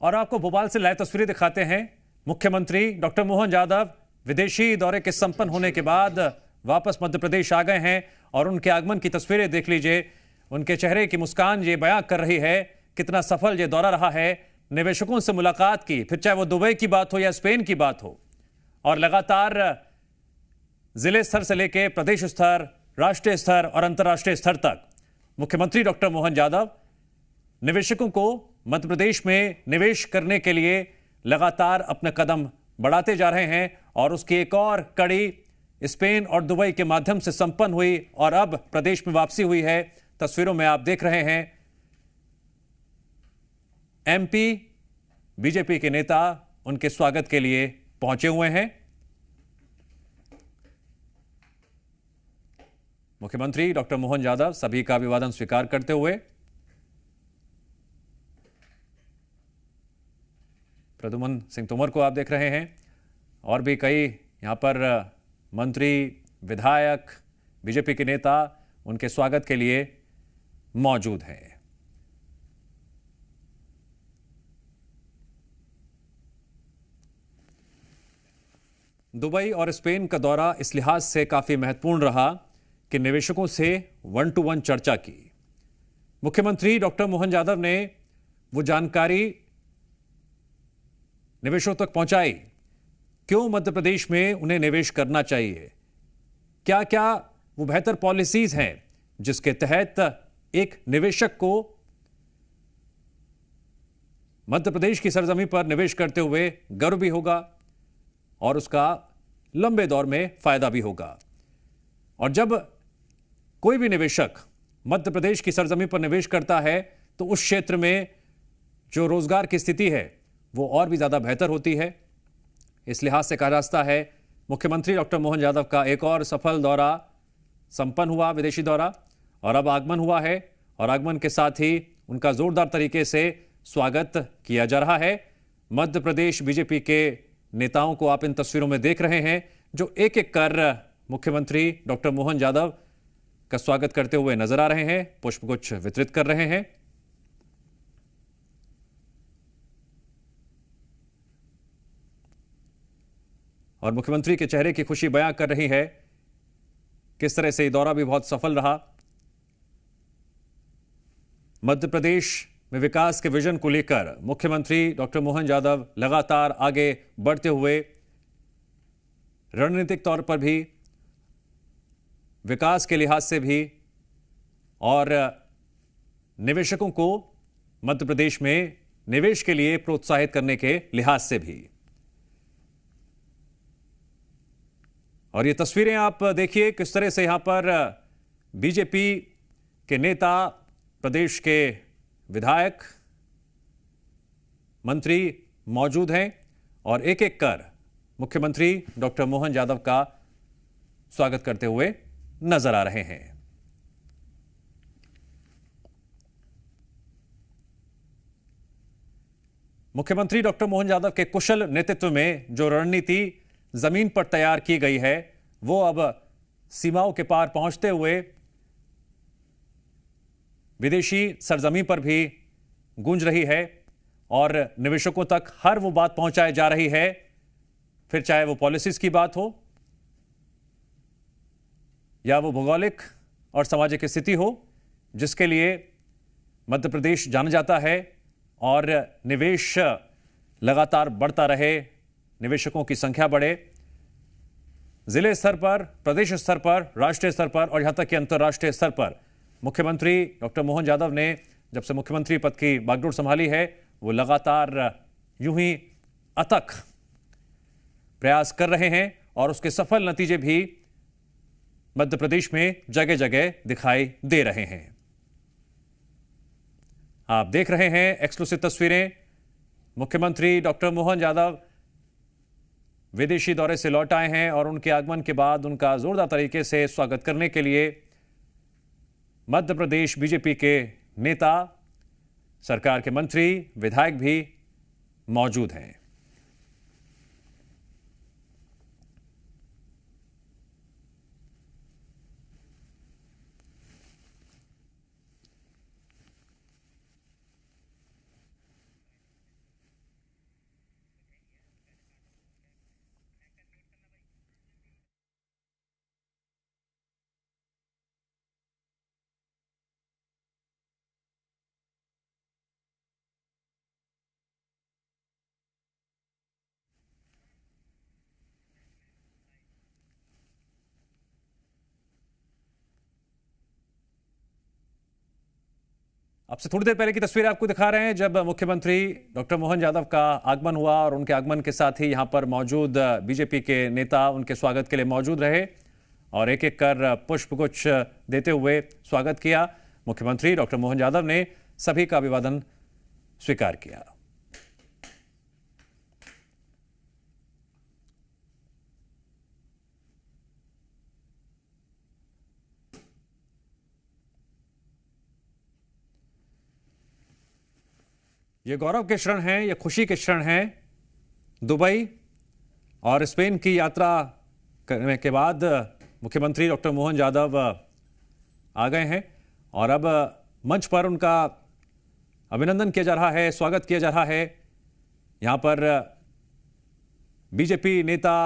और आपको भोपाल से लाइव तस्वीरें दिखाते हैं। मुख्यमंत्री डॉक्टर मोहन यादव विदेशी दौरे के संपन्न होने के बाद वापस मध्य प्रदेश आ गए हैं और उनके आगमन की तस्वीरें देख लीजिए। उनके चेहरे की मुस्कान ये बयां कर रही है कितना सफल ये दौरा रहा है। निवेशकों से मुलाकात की, फिर चाहे वो दुबई की बात हो या स्पेन की बात हो, और लगातार जिले स्तर से लेकर प्रदेश स्तर, राष्ट्रीय स्तर और अंतर्राष्ट्रीय स्तर तक मुख्यमंत्री डॉक्टर मोहन यादव निवेशकों को मध्य प्रदेश में निवेश करने के लिए लगातार अपने कदम बढ़ाते जा रहे हैं। और उसकी एक और कड़ी स्पेन और दुबई के माध्यम से संपन्न हुई और अब प्रदेश में वापसी हुई है। तस्वीरों में आप देख रहे हैं एमपी बीजेपी के नेता उनके स्वागत के लिए पहुंचे हुए हैं। मुख्यमंत्री डॉक्टर मोहन यादव सभी का अभिवादन स्वीकार करते हुए प्रद्युम्न सिंह तोमर को आप देख रहे हैं और भी कई यहां पर मंत्री, विधायक, बीजेपी के नेता उनके स्वागत के लिए मौजूद हैं। दुबई और स्पेन का दौरा इस लिहाज से काफी महत्वपूर्ण रहा कि निवेशकों से 1-to-1 चर्चा की। मुख्यमंत्री डॉक्टर मोहन यादव ने वो जानकारी निवेशकों तक पहुंचाई, क्यों मध्य प्रदेश में उन्हें निवेश करना चाहिए, क्या क्या वो बेहतर पॉलिसीज हैं जिसके तहत एक निवेशक को मध्य प्रदेश की सरजमीं पर निवेश करते हुए गर्व भी होगा और उसका लंबे दौर में फायदा भी होगा। और जब कोई भी निवेशक मध्य प्रदेश की सरजमीं पर निवेश करता है तो उस क्षेत्र में जो रोजगार की स्थिति है वो और भी ज्यादा बेहतर होती है। इस लिहाज से कहा जाता है मुख्यमंत्री डॉक्टर मोहन यादव का एक और सफल दौरा संपन्न हुआ, विदेशी दौरा, और अब आगमन हुआ है और आगमन के साथ ही उनका जोरदार तरीके से स्वागत किया जा रहा है। मध्य प्रदेश बीजेपी के नेताओं को आप इन तस्वीरों में देख रहे हैं जो एक एक कर मुख्यमंत्री डॉक्टर मोहन यादव का स्वागत करते हुए नजर आ रहे हैं, पुष्पगुच्छ वितरित कर रहे हैं। और मुख्यमंत्री के चेहरे की खुशी बयां कर रही है किस तरह से ये दौरा भी बहुत सफल रहा। मध्य प्रदेश में विकास के विजन को लेकर मुख्यमंत्री डॉक्टर मोहन यादव लगातार आगे बढ़ते हुए रणनीतिक तौर पर भी, विकास के लिहाज से भी और निवेशकों को मध्य प्रदेश में निवेश के लिए प्रोत्साहित करने के लिहाज से भी। और ये तस्वीरें आप देखिए किस तरह से यहां पर बीजेपी के नेता, प्रदेश के विधायक, मंत्री मौजूद हैं और एक एक कर मुख्यमंत्री डॉक्टर मोहन यादव का स्वागत करते हुए नजर आ रहे हैं। मुख्यमंत्री डॉक्टर मोहन यादव के कुशल नेतृत्व में जो रणनीति जमीन पर तैयार की गई है वो अब सीमाओं के पार पहुंचते हुए विदेशी सरजमीं पर भी गूंज रही है और निवेशकों तक हर वो बात पहुंचाई जा रही है, फिर चाहे वो पॉलिसीज की बात हो या वो भौगोलिक और सामाजिक स्थिति हो जिसके लिए मध्य प्रदेश जाना जाता है। और निवेश लगातार बढ़ता रहे, निवेशकों की संख्या बढ़े, जिले स्तर पर, प्रदेश स्तर पर, राष्ट्रीय स्तर पर और यहां तक कि अंतर्राष्ट्रीय स्तर पर मुख्यमंत्री डॉक्टर मोहन यादव ने जब से मुख्यमंत्री पद की बागडोर संभाली है वो लगातार यूं ही अथक प्रयास कर रहे हैं और उसके सफल नतीजे भी मध्य प्रदेश में जगह जगह दिखाई दे रहे हैं। आप देख रहे हैं एक्सक्लूसिव तस्वीरें। मुख्यमंत्री डॉक्टर मोहन यादव विदेशी दौरे से लौट आए हैं और उनके आगमन के बाद उनका जोरदार तरीके से स्वागत करने के लिए मध्य प्रदेश बीजेपी के नेता, सरकार के मंत्री, विधायक भी मौजूद हैं। अब से थोड़ी देर पहले की तस्वीर आपको दिखा रहे हैं जब मुख्यमंत्री डॉक्टर मोहन यादव का आगमन हुआ और उनके आगमन के साथ ही यहां पर मौजूद बीजेपी के नेता उनके स्वागत के लिए मौजूद रहे और एक एक कर पुष्पगुच्छ देते हुए स्वागत किया। मुख्यमंत्री डॉक्टर मोहन यादव ने सभी का अभिवादन स्वीकार किया। ये गौरव के क्षण हैं, ये खुशी के क्षण हैं। दुबई और स्पेन की यात्रा करने के बाद मुख्यमंत्री डॉक्टर मोहन यादव आ गए हैं और अब मंच पर उनका अभिनंदन किया जा रहा है, स्वागत किया जा रहा है। यहां पर बीजेपी नेता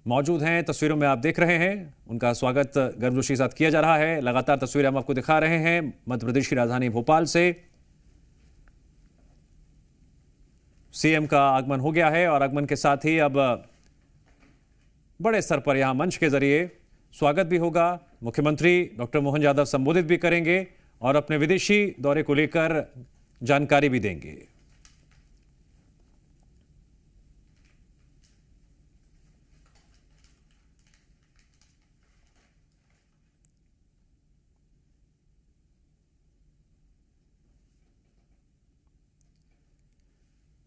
मौजूद हैं, तस्वीरों में आप देख रहे हैं। उनका स्वागत गर्मजोशी के साथ किया जा रहा है। लगातार तस्वीरें हम आपको दिखा रहे हैं मध्य प्रदेश की राजधानी भोपाल से। सीएम का आगमन हो गया है और आगमन के साथ ही अब बड़े स्तर पर यहां मंच के जरिए स्वागत भी होगा। मुख्यमंत्री डॉक्टर मोहन यादव संबोधित भी करेंगे और अपने विदेशी दौरे को लेकर जानकारी भी देंगे।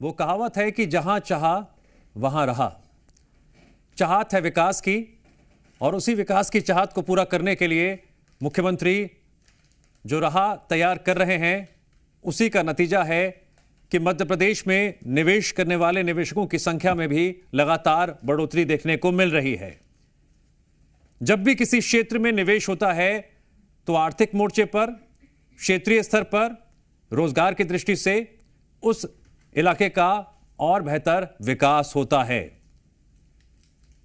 वो कहावत है कि जहां चाहा वहां रहा। चाहत है विकास की और उसी विकास की चाहत को पूरा करने के लिए मुख्यमंत्री जो राह तैयार कर रहे हैं उसी का नतीजा है कि मध्य प्रदेश में निवेश करने वाले निवेशकों की संख्या में भी लगातार बढ़ोतरी देखने को मिल रही है। जब भी किसी क्षेत्र में निवेश होता है तो आर्थिक मोर्चे पर, क्षेत्रीय स्तर पर, रोजगार की दृष्टि से उस इलाके का और बेहतर विकास होता है।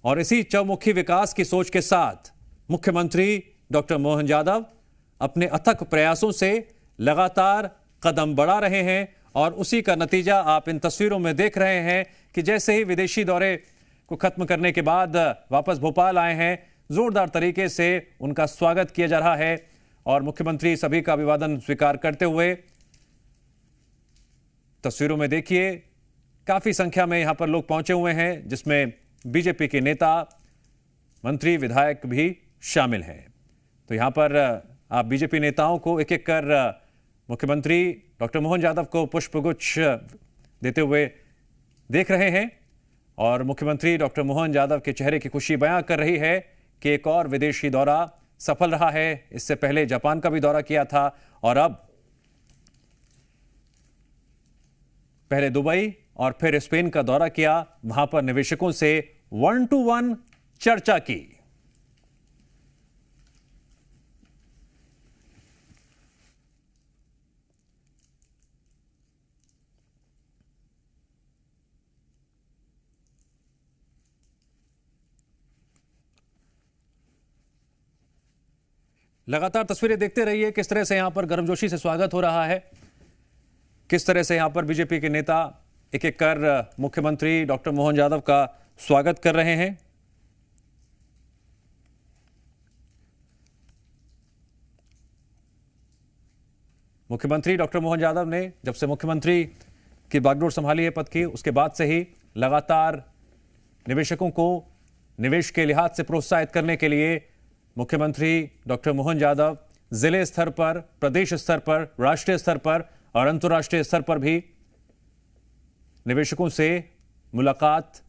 और इसी चौमुखी विकास की सोच के साथ मुख्यमंत्री डॉक्टर मोहन यादव अपने अथक प्रयासों से लगातार कदम बढ़ा रहे हैं और उसी का नतीजा आप इन तस्वीरों में देख रहे हैं कि जैसे ही विदेशी दौरे को खत्म करने के बाद वापस भोपाल आए हैं, जोरदार तरीके से उनका स्वागत किया जा रहा है और मुख्यमंत्री सभी का अभिवादन स्वीकार करते हुए तस्वीरों में देखिए काफी संख्या में यहां पर लोग पहुंचे हुए हैं, जिसमें बीजेपी के नेता, मंत्री, विधायक भी शामिल हैं। तो यहां पर आप बीजेपी नेताओं को एक एक कर मुख्यमंत्री डॉक्टर मोहन यादव को पुष्पगुच्छ देते हुए देख रहे हैं और मुख्यमंत्री डॉक्टर मोहन यादव के चेहरे की खुशी बयां कर रही है कि एक और विदेशी दौरा सफल रहा है। इससे पहले जापान का भी दौरा किया था और अब पहले दुबई और फिर स्पेन का दौरा किया, वहां पर निवेशकों से 1-to-1 चर्चा की। लगातार तस्वीरें देखते रहिए किस तरह से यहां पर गर्मजोशी से स्वागत हो रहा है, किस तरह से यहां पर बीजेपी के नेता एक एक कर मुख्यमंत्री डॉक्टर मोहन यादव का स्वागत कर रहे हैं। मुख्यमंत्री डॉक्टर मोहन यादव ने जब से मुख्यमंत्री की बागडोर संभाली है पद की, उसके बाद से ही लगातार निवेशकों को निवेश के लिहाज से प्रोत्साहित करने के लिए मुख्यमंत्री डॉक्टर मोहन यादव जिले स्तर पर, प्रदेश स्तर पर, राष्ट्रीय स्तर पर और अंतर्राष्ट्रीय स्तर पर भी निवेशकों से मुलाकात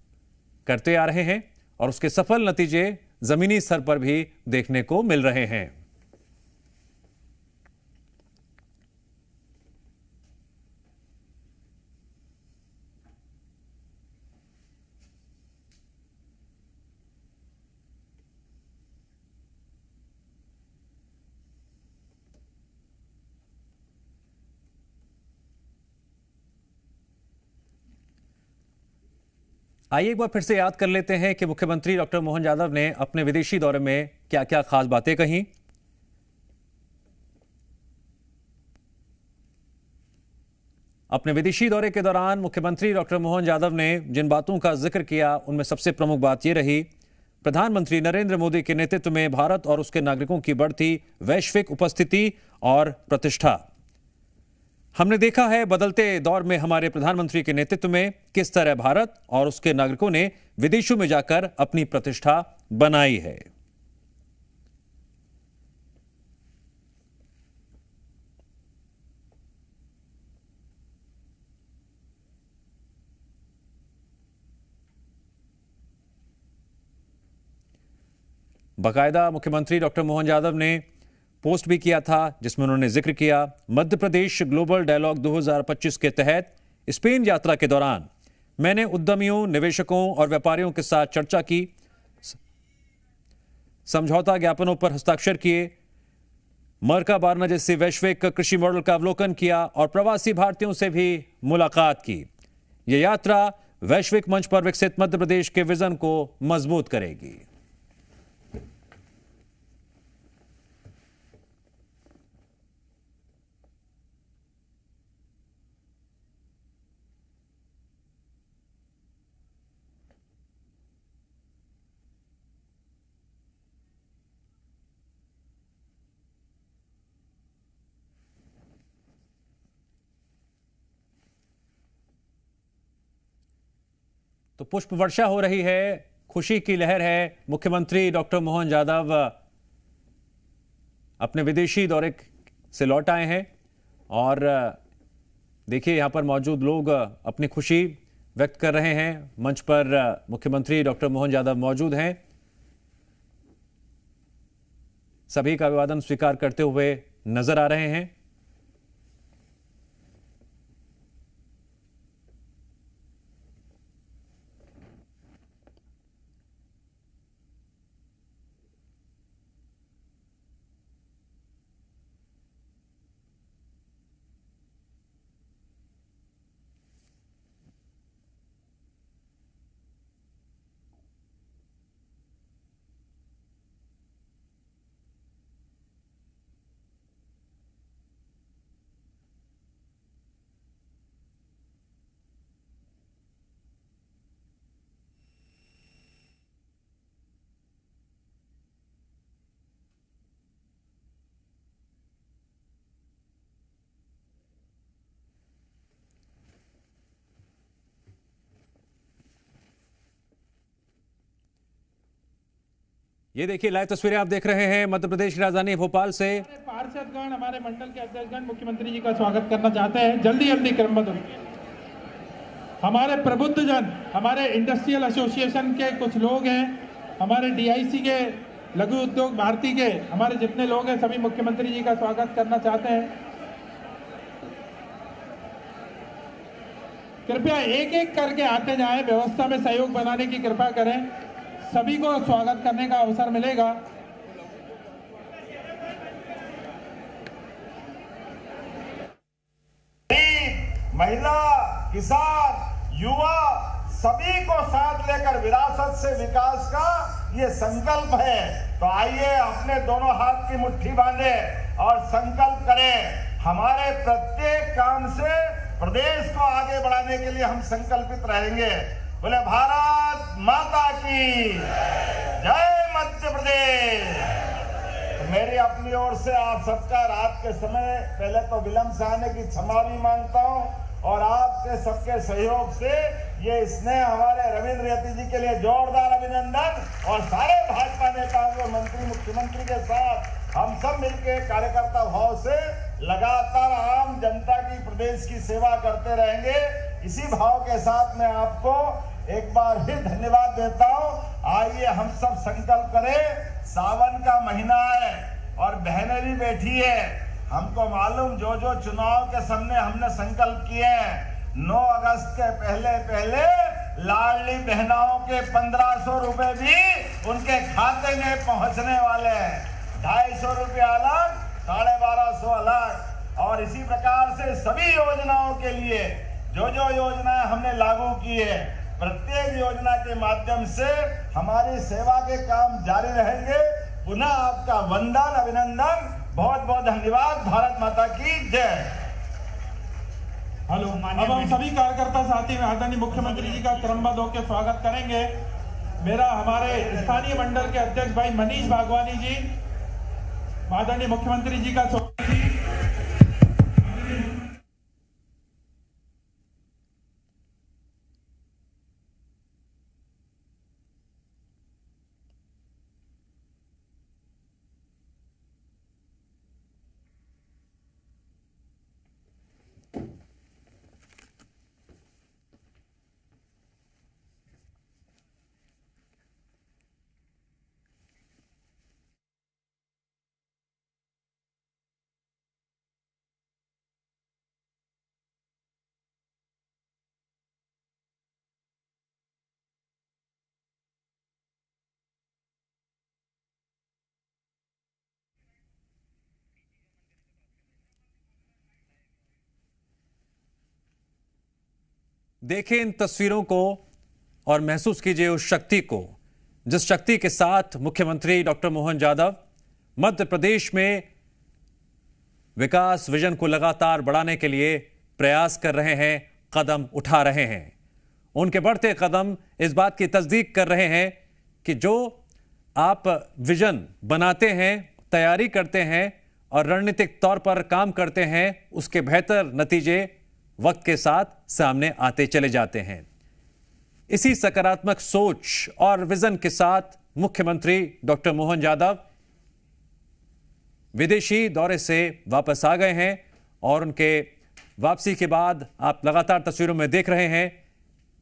करते आ रहे हैं और उसके सफल नतीजे जमीनी स्तर पर भी देखने को मिल रहे हैं। आइए एक बार फिर से याद कर लेते हैं कि मुख्यमंत्री डॉक्टर मोहन यादव ने अपने विदेशी दौरे में क्या क्या खास बातें कही। अपने विदेशी दौरे के दौरान मुख्यमंत्री डॉक्टर मोहन यादव ने जिन बातों का जिक्र किया उनमें सबसे प्रमुख बात यह रही प्रधानमंत्री नरेंद्र मोदी के नेतृत्व में भारत और उसके नागरिकों की बढ़ती वैश्विक उपस्थिति और प्रतिष्ठा। हमने देखा है बदलते दौर में हमारे प्रधानमंत्री के नेतृत्व में किस तरह भारत और उसके नागरिकों ने विदेशों में जाकर अपनी प्रतिष्ठा बनाई है। बाकायदा मुख्यमंत्री डॉक्टर मोहन यादव ने पोस्ट भी किया था जिसमें उन्होंने जिक्र किया, मध्य प्रदेश ग्लोबल डायलॉग 2025 के तहत स्पेन यात्रा के दौरान मैंने उद्यमियों, निवेशकों और व्यापारियों के साथ चर्चा की, समझौता ज्ञापनों पर हस्ताक्षर किए, मरका बारना जैसे वैश्विक कृषि मॉडल का अवलोकन किया और प्रवासी भारतीयों से भी मुलाकात की। यह यात्रा वैश्विक मंच पर विकसित मध्य प्रदेश के विजन को मजबूत करेगी। तो पुष्प वर्षा हो रही है, खुशी की लहर है। मुख्यमंत्री डॉक्टर मोहन यादव अपने विदेशी दौरे से लौट आए हैं और देखिए यहां पर मौजूद लोग अपनी खुशी व्यक्त कर रहे हैं। मंच पर मुख्यमंत्री डॉक्टर मोहन यादव मौजूद हैं, सभी का अभिवादन स्वीकार करते हुए नजर आ रहे हैं। ये देखिए लाइव तस्वीरें आप देख रहे हैं मध्य प्रदेश की राजधानी भोपाल से। पार्षदगण, हमारे मंडल के अध्यक्षगण मुख्यमंत्री जी का स्वागत करना चाहते हैं। जल्दी जल्दी क्रमबद्ध हमारे प्रबुद्धजन, हमारे इंडस्ट्रियल एसोसिएशन के कुछ लोग हैं, हमारे डीआईसी के, लघु उद्योग भारती के हमारे जितने लोग हैं, सभी मुख्यमंत्री जी का स्वागत करना चाहते हैं। कृपया एक एक करके आते जाएं, व्यवस्था में सहयोग बनाने की कृपा करें, सभी को स्वागत करने का अवसर मिलेगा। महिला, किसान, युवा सभी को साथ लेकर विरासत से विकास का ये संकल्प है। तो आइए अपने दोनों हाथ की मुट्ठी बांधे और संकल्प करें, हमारे प्रत्येक काम से प्रदेश को आगे बढ़ाने के लिए हम संकल्पित रहेंगे। बोले भारत माता की जय, मध्य प्रदेश। तो मेरी अपनी ओर से आप सबका रात के समय पहले तो विलंब से आने की क्षमा भी मांगता हूं और आपके सबके सहयोग से ये स्नेह हमारे रविंद्र यति जी के लिए जोरदार अभिनंदन। और सारे भाजपा नेताओं को, मंत्री, मुख्यमंत्री के साथ हम सब मिलकर कार्यकर्ता भाव से लगातार आम जनता की, प्रदेश की सेवा करते रहेंगे। इसी भाव के साथ मैं आपको एक बार फिर धन्यवाद देता हूं। आइए हम सब संकल्प करें, सावन का महीना है और बहनें भी बैठी है। हमको मालूम जो जो चुनाव के सामने हमने संकल्प किए हैं, 9 अगस्त के पहले पहले लाडली बहनाओं के 1500 रुपए भी उनके खाते में पहुंचने वाले हैं। 250 रुपये अलग, 1250 अलग। और इसी प्रकार से सभी योजनाओं के लिए जो जो योजनाएं हमने लागू की है, प्रत्येक योजना के माध्यम से हमारी सेवा के काम जारी रहेंगे। पुनः आपका वंदन, अभिनंदन, बहुत बहुत धन्यवाद। भारत माता की जय। हेलो, अब हम सभी कार्यकर्ता साथी में आदरणीय मुख्यमंत्री जी का क्रमबद्ध होकर स्वागत करेंगे। मेरा हमारे स्थानीय मंडल के अध्यक्ष भाई मनीष भागवानी जी, माननीय मुख्यमंत्री जी का स्वागत है। देखें इन तस्वीरों को और महसूस कीजिए उस शक्ति को, जिस शक्ति के साथ मुख्यमंत्री डॉक्टर मोहन यादव मध्य प्रदेश में विकास विजन को लगातार बढ़ाने के लिए प्रयास कर रहे हैं, कदम उठा रहे हैं। उनके बढ़ते कदम इस बात की तस्दीक कर रहे हैं कि जो आप विजन बनाते हैं, तैयारी करते हैं और रणनीतिक तौर पर काम करते हैं, उसके बेहतर नतीजे वक्त के साथ सामने आते चले जाते हैं। इसी सकारात्मक सोच और विजन के साथ मुख्यमंत्री डॉक्टर मोहन यादव विदेशी दौरे से वापस आ गए हैं और उनके वापसी के बाद आप लगातार तस्वीरों में देख रहे हैं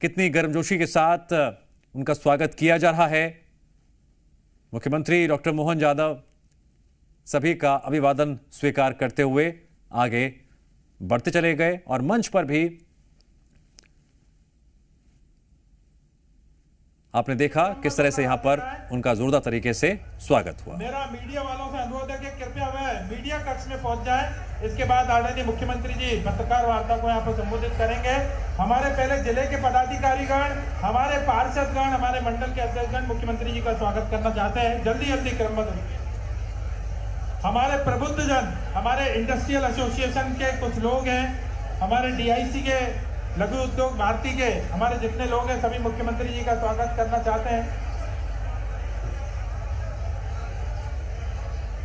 कितनी गर्मजोशी के साथ उनका स्वागत किया जा रहा है। मुख्यमंत्री डॉक्टर मोहन यादव सभी का अभिवादन स्वीकार करते हुए आगे बढ़ते चले गए और मंच पर भी आपने देखा किस तरह से यहां पर उनका जोरदार तरीके से स्वागत हुआ। मेरा मीडिया वालों से अनुरोध है कि कृपया वह मीडिया कक्ष में पहुंच जाए। इसके बाद आदरणीय मुख्यमंत्री जी पत्रकार वार्ता को यहां पर संबोधित करेंगे। हमारे पहले जिले के पदाधिकारीगण, हमारे पार्षदगण, हमारे मंडल के अध्यक्षगण मुख्यमंत्री जी का स्वागत करना चाहते हैं। जल्दी जल्दी क्रमबद्ध हमारे प्रबुद्धजन, हमारे इंडस्ट्रियल एसोसिएशन के कुछ लोग हैं, हमारे डीआईसी के, लघु उद्योग भारती के हमारे जितने लोग हैं, सभी मुख्यमंत्री जी का स्वागत करना चाहते हैं।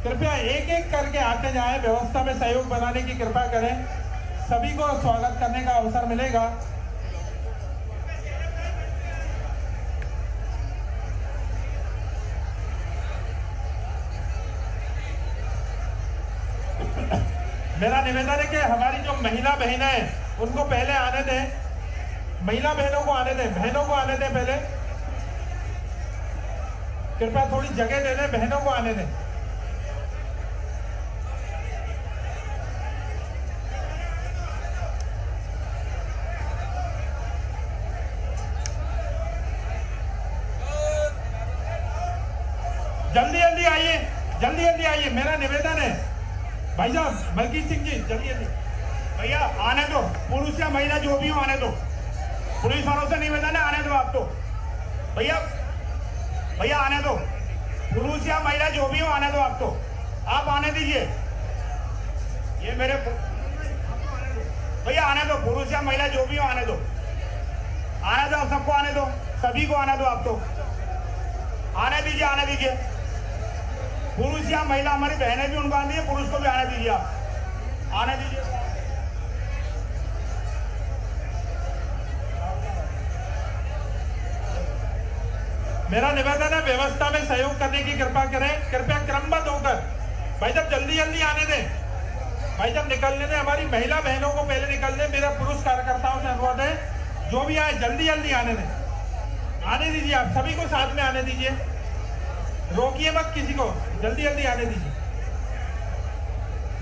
कृपया एक एक करके आते जाएं, व्यवस्था में सहयोग बनाने की कृपा करें, सभी को स्वागत करने का अवसर मिलेगा। मेरा निवेदन है कि हमारी जो महिला बहनें हैं उनको पहले आने दें, महिला बहनों को आने दें, बहनों को आने दें पहले, कृपया थोड़ी जगह दे दें, बहनों को आने दें। जल्दी जल्दी आइए, जल्दी जल्दी आइए, मेरा निवेदन है। भाई साहब मलकीत सिंह जी जल्दी जल्दी भैया आने दो, पुरुष या महिला जो भी हो आने दो, पुलिस वालों से निवेदन है आने दो। आप तो भैया भैया आने दो, पुरुष या महिला जो भी हो आने दो। आप तो आप आने दीजिए, ये मेरे भैया आने दो, पुरुष या महिला जो भी हो आने दो, आने दो, सबको आने दो, सभी को आने दो। आप तो आने दीजिए, आने दीजिए, पुरुष या महिला, हमारी बहनें भी उनको आने दीजिए, पुरुष को भी आने दीजिए, आप आने दीजिए। मेरा निवेदन है व्यवस्था में सहयोग करने की कृपा करें, कृपया क्रमबद्ध होकर। भाई साहब जल्दी जल्दी आने दें, भाई साहब निकलने दें, हमारी महिला बहनों को पहले निकलने। मेरा पुरुष कार्यकर्ताओं से अनुरोध है, जो भी आए जल्दी जल्दी आने दें, आने दीजिए, आप सभी को साथ में आने दीजिए, रोकिए मत किसी को, जल्दी जल्दी आने दीजिए,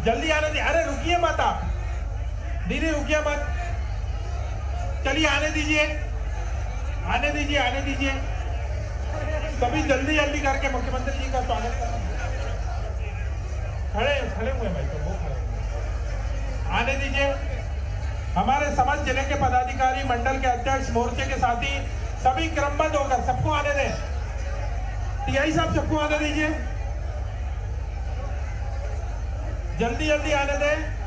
जल्दी आने दीजिए। अरे रुकिए मत आप, दीदी रुकिए मत, चलिए आने दीजिए, आने दीजिए, आने दीजिए, सभी जल्दी जल्दी करके मुख्यमंत्री जी का स्वागत करना। खड़े खड़े हुए भाई, तो वो खड़े आने दीजिए। हमारे समस्त जिले के पदाधिकारी, मंडल के अध्यक्ष, मोर्चे के साथी सभी क्रमबद्ध होकर सबको आने दें। टीआई साहब सबको आने दीजिए, जल्दी जल्दी आने दें।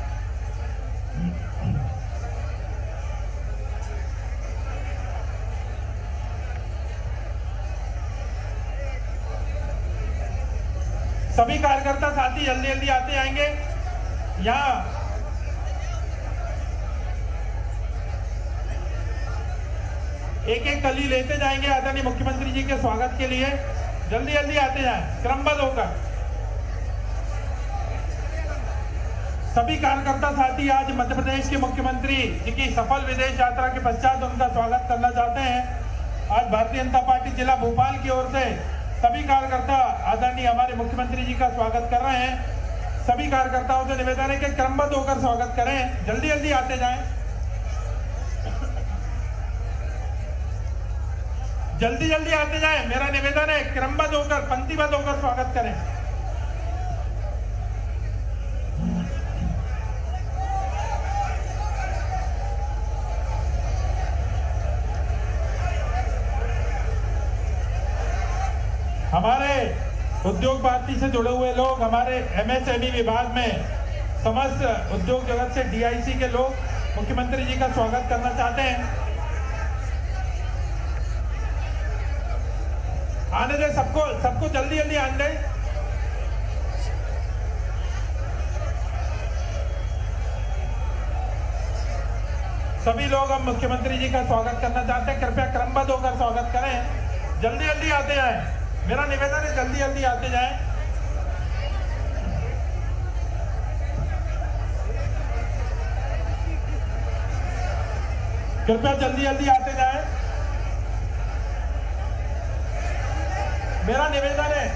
सभी कार्यकर्ता साथी जल्दी जल्दी आते जाएंगे। यहाँ एक एक कली लेते जाएंगे आदरणीय मुख्यमंत्री जी के स्वागत के लिए। जल्दी जल्दी आते जाएं क्रमबद्ध होकर। सभी कार्यकर्ता साथी आज मध्य प्रदेश के मुख्यमंत्री जी की सफल विदेश यात्रा के पश्चात उनका स्वागत करना चाहते हैं। आज भारतीय जनता पार्टी जिला भोपाल की ओर से सभी कार्यकर्ता आदरणीय हमारे मुख्यमंत्री जी का स्वागत कर रहे हैं। सभी कार्यकर्ताओं से निवेदन है कि क्रमबद्ध होकर स्वागत करें, जल्दी जल्दी आते जाएं। जल्दी जल्दी आते जाएं, मेरा निवेदन है क्रमबद्ध होकर पंक्तिबद्ध होकर स्वागत करें। हमारे उद्योग भारती से जुड़े हुए लोग, हमारे MSME विभाग में समस्त उद्योग जगत से DIC के लोग मुख्यमंत्री जी का स्वागत करना चाहते हैं। आने दे सबको जल्दी जल्दी आने दे। सभी लोग हम मुख्यमंत्री जी का स्वागत करना चाहते हैं, कृपया क्रमबद्ध होकर स्वागत करें, जल्दी जल्दी आते जाएं। मेरा निवेदन है जल्दी जल्दी आते जाएं। कृपया जल्दी जल्दी आते जाएं। मेरा निवेदन है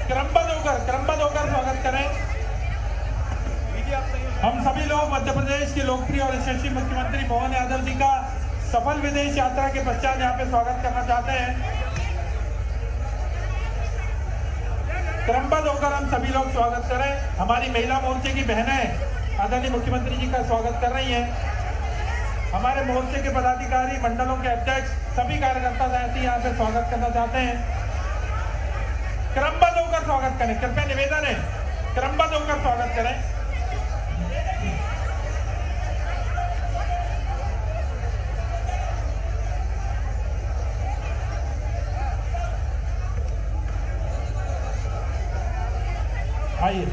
क्रमबद्ध होकर स्वागत करें। हम सभी लोग मध्य प्रदेश के लोकप्रिय और यशस्वी मुख्यमंत्री मोहन यादव जी का सफल विदेश यात्रा के पश्चात यहाँ पे स्वागत करना चाहते हैं। क्रमबद्ध होकर हम सभी लोग स्वागत करें। हमारी महिला मोर्चे की बहनें आदरणीय मुख्यमंत्री जी का स्वागत कर रही हैं। हमारे मोर्चे के पदाधिकारी, मंडलों के अध्यक्ष, सभी कार्यकर्ता साथी यहाँ पे स्वागत करना चाहते हैं। क्रमबद्ध होकर स्वागत करें, कृपया निवेदन है क्रमबद्ध होकर स्वागत करें। आइए।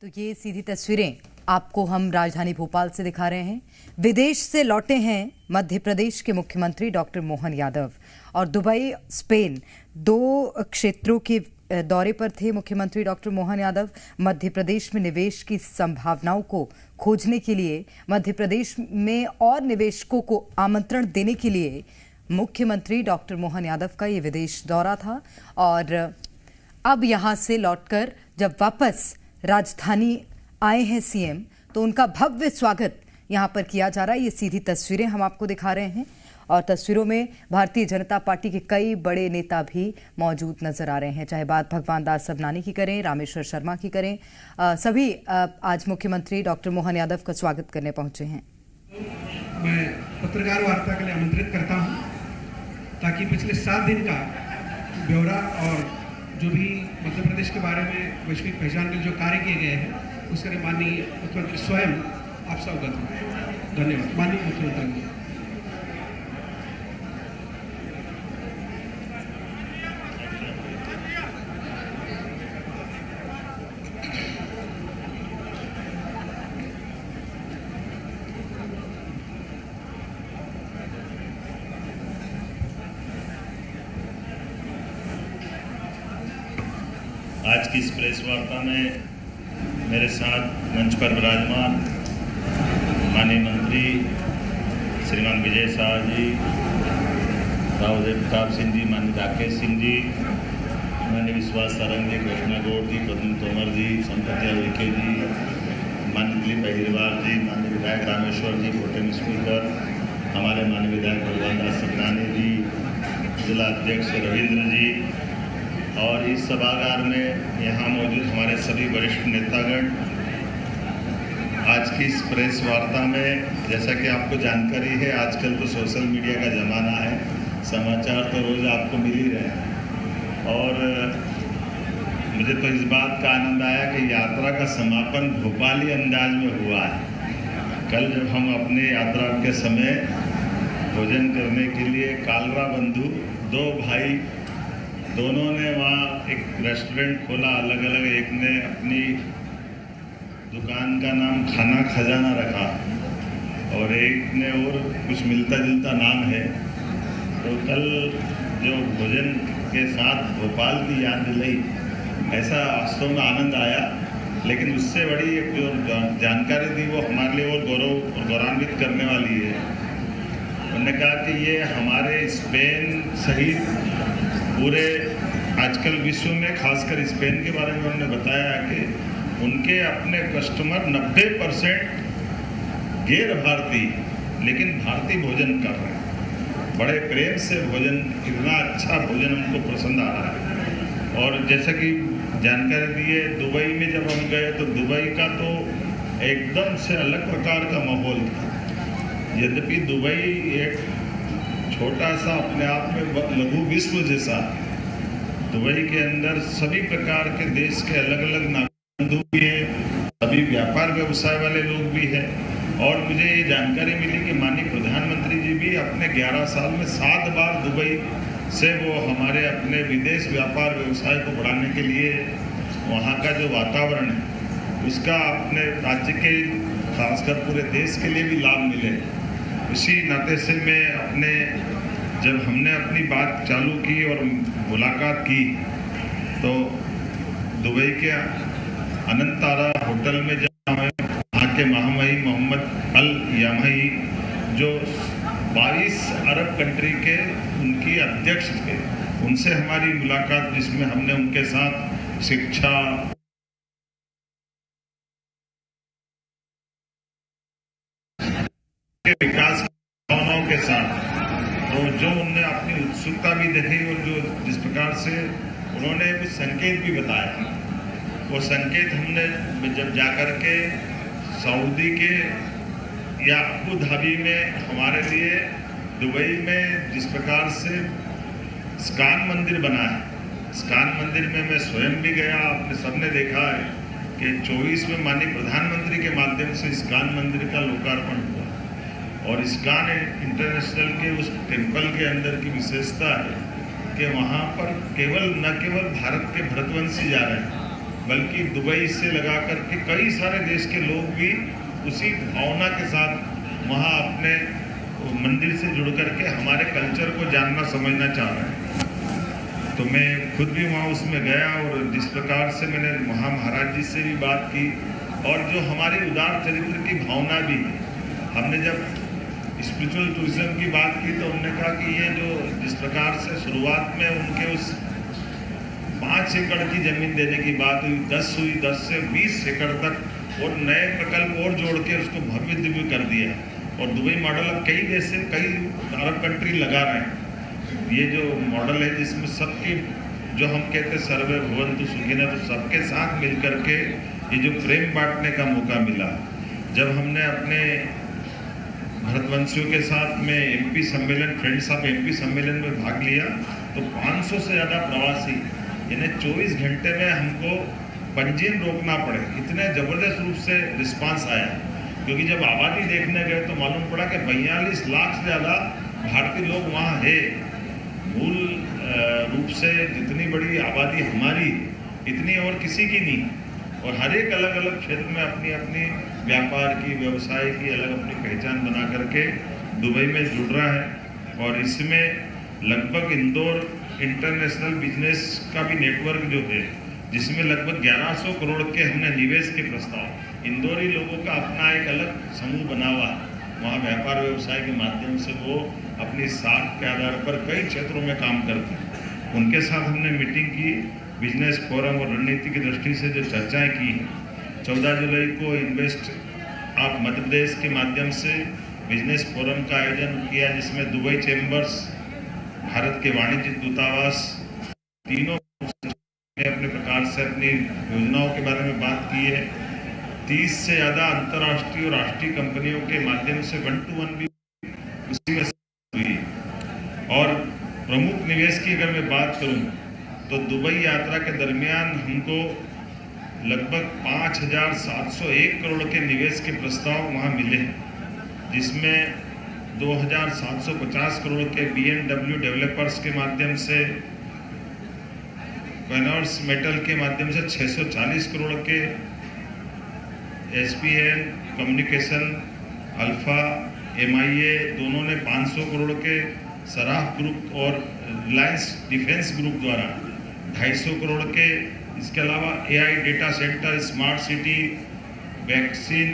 तो ये सीधी तस्वीरें आपको हम राजधानी भोपाल से दिखा रहे हैं। विदेश से लौटे हैं मध्य प्रदेश के मुख्यमंत्री डॉक्टर मोहन यादव और दुबई, स्पेन, 2 क्षेत्रों के दौरे पर थे मुख्यमंत्री डॉक्टर मोहन यादव। मध्य प्रदेश में निवेश की संभावनाओं को खोजने के लिए, मध्य प्रदेश में और निवेशकों को आमंत्रण देने के लिए मुख्यमंत्री डॉक्टर मोहन यादव का ये विदेश दौरा था। और अब यहाँ से लौटकर जब वापस राजधानी आए हैं सीएम, तो उनका भव्य स्वागत यहाँ पर किया जा रहा है। ये सीधी तस्वीरें हम आपको दिखा रहे हैं और तस्वीरों में भारतीय जनता पार्टी के कई बड़े नेता भी मौजूद नजर आ रहे हैं, चाहे बात भगवान दास सबनानी की करें, रामेश्वर शर्मा की करें। सभी आज मुख्यमंत्री डॉक्टर मोहन यादव का स्वागत करने पहुंचे हैं। मैं पत्रकार वार्ता के लिए आमंत्रित करता हूं ताकि पिछले 7 दिन का ब्यौरा और जो भी मध्य प्रदेश के बारे में वैश्विक पहचान के जो कार्य किए गए हैं उसके लिए माननीय मुख्यमंत्री स्वयं आपसे अवगत हों। धन्यवाद माननीय मुख्यमंत्री। आज की इस प्रेस वार्ता में मेरे साथ मंच पर विराजमान माननीय मंत्री श्रीमान विजय शाह जी, राव प्रताप सिंह जी, माननीय राकेश सिंह जी, माननीय विश्वास सारंग जी, कृष्णा गौड़ जी, पद्म तोमर जी, संपत्तिया विखे जी, माननीय दिलीप अग्रवाल जी, माननीय विधायक रामेश्वर जी, प्रोटेम स्पीकर, हमारे माननीय विधायक भगवान दास सबनानी जी, जिला अध्यक्ष रविंद्र जी और इस सभागार में यहाँ मौजूद हमारे सभी वरिष्ठ नेतागण, आज की इस प्रेस वार्ता में जैसा कि आपको जानकारी है, आजकल तो सोशल मीडिया का ज़माना है, समाचार तो रोज़ आपको मिल ही रहे हैं और मुझे तो इस बात का आनंद आया कि यात्रा का समापन भोपाली अंदाज में हुआ है। कल जब हम अपने यात्रा के समय भोजन करने के लिए कालरा बंधु दो भाई, दोनों ने वहाँ एक रेस्टोरेंट खोला अलग अलग, एक ने अपनी दुकान का नाम खाना खजाना रखा और एक ने और कुछ मिलता जुलता नाम है। तो कल जो भोजन के साथ भोपाल की याद दिलाई, ऐसा वास्तव में आनंद आया। लेकिन उससे बड़ी एक जो जानकारी दी वो हमारे लिए और गौरवान्वित करने वाली है। उन्होंने कहा कि ये हमारे स्पेन सहित पूरे आजकल विश्व में, खासकर स्पेन के बारे में उन्होंने बताया कि उनके अपने कस्टमर 90% गैर भारतीय लेकिन भारतीय भोजन कर रहे हैं। बड़े प्रेम से भोजन, इतना अच्छा भोजन उनको पसंद आ रहा है। और जैसा कि जानकारी दी है, दुबई में जब हम गए तो दुबई का तो एकदम से अलग प्रकार का माहौल था। यद्यपि दुबई एक छोटा सा अपने आप में लघु विश्व जैसा, दुबई के अंदर सभी प्रकार के देश के अलग अलग नागरिक भी हैं, सभी व्यापार व्यवसाय वाले लोग भी हैं। और मुझे ये जानकारी मिली कि माननीय प्रधानमंत्री जी भी अपने 11 साल में 7 बार दुबई से वो हमारे अपने विदेश व्यापार व्यवसाय को बढ़ाने के लिए वहाँ का जो वातावरण है उसका अपने राज्य के, खासकर पूरे देश के लिए भी लाभ मिले। इसी नाते से मैं जब हमने अपनी बात चालू की और मुलाकात की तो दुबई के अनंत तारा होटल में जहाँ वहाँ के महामहिम मोहम्मद अल यामही जो 22 अरब कंट्री के उनकी अध्यक्ष थे, उनसे हमारी मुलाकात, जिसमें हमने उनके साथ शिक्षा, विकास भावनाओं के साथ, तो जो उनने अपनी उत्सुकता भी दिखाई और जो जिस प्रकार से उन्होंने कुछ संकेत भी बताया, वो संकेत हमने जब जाकर के सऊदी के या अबू धाबी में हमारे लिए दुबई में जिस प्रकार से इस्कान मंदिर बना है, इस्कान मंदिर में मैं स्वयं भी गया। आपने सबने देखा है कि 24 में माननीय प्रधानमंत्री के माध्यम से इस्कान मंदिर का लोकार्पण हुआ और इस्कान इंटरनेशनल के उस टेम्पल के अंदर की विशेषता है कि वहाँ पर न केवल भारत के भरतवंशी जा रहे हैं, बल्कि दुबई से लगा करके कई सारे देश के लोग भी उसी भावना के साथ वहाँ अपने मंदिर से जुड़ करके हमारे कल्चर को जानना समझना चाह रहे हैं। तो मैं खुद भी वहाँ उसमें गया और जिस प्रकार से मैंने वहाँ महाराज जी से भी बात की और जो हमारी उदार चरित्र की भावना भी, हमने जब स्पिरिचुअल टूरिज्म की बात की तो उन्होंने कहा कि ये जो जिस प्रकार से शुरुआत में उनके उस 5 एकड़ की जमीन देने की बात हुई, 10 हुई, 10 से 20 एकड़ तक और नए प्रकल्प और जोड़ के उसको भव्य दिव्य कर दिया। और दुबई मॉडल अब कई देश से, कई अरब कंट्री लगा रहे हैं। ये जो मॉडल है जिसमें सबके, जो हम कहते सर्वे भवन्तु सुखिनः, तो सबके साथ मिल करके ये जो प्रेम बांटने का मौका मिला। जब हमने अपने भरतवंशियों के साथ में एमपी सम्मेलन, फ्रेंड्स ऑफ एमपी सम्मेलन में भाग लिया तो 500 से ज़्यादा प्रवासी, यानी 24 घंटे में हमको पंजीयन रोकना पड़े, इतने ज़बरदस्त रूप से रिस्पांस आया। क्योंकि जब आबादी देखने गए तो मालूम पड़ा कि 42 लाख से ज़्यादा भारतीय लोग वहाँ है। मूल रूप से जितनी बड़ी आबादी हमारी, इतनी और किसी की नहीं, और हर एक अलग अलग क्षेत्र में अपनी अपनी व्यापार की, व्यवसाय की अलग अपनी पहचान बना करके दुबई में जुड़ रहा है। और इसमें लगभग इंदौर इंटरनेशनल बिजनेस का भी नेटवर्क जो है, जिसमें लगभग 1100 करोड़ के हमने निवेश के प्रस्ताव, इंदौरी लोगों का अपना एक अलग समूह बना हुआ है। वहाँ व्यापार व्यवसाय के माध्यम से वो अपनी साख के आधार पर कई क्षेत्रों में काम करते हैं। उनके साथ हमने मीटिंग की, बिजनेस फोरम और रणनीति की दृष्टि से जो चर्चाएं की। 14 जुलाई को इन्वेस्ट आप मध्य प्रदेश के माध्यम से बिजनेस फोरम का आयोजन किया, जिसमें दुबई चैम्बर्स, भारत के वाणिज्य दूतावास, तीनों ने अपने प्रकार से अपनी योजनाओं के बारे में बात की है। 30 से ज़्यादा अंतर्राष्ट्रीय और राष्ट्रीय कंपनियों के माध्यम से 1-to-1 भी उसी में हुई। और प्रमुख निवेश की अगर मैं बात करूं तो दुबई यात्रा के दरमियान हमको लगभग 5,701 करोड़ के निवेश के प्रस्ताव वहां मिले, जिसमें 2,750 करोड़ के BMW डेवलपर्स के माध्यम से, कॉनर्स मेटल के माध्यम से 640 करोड़ के, SPN कम्युनिकेशन, अल्फा, MIA दोनों ने 500 करोड़ के, सराफ ग्रुप और रिलायंस डिफेंस ग्रुप द्वारा 250 करोड़ के, इसके अलावा AI data centre, smart city, vaccine,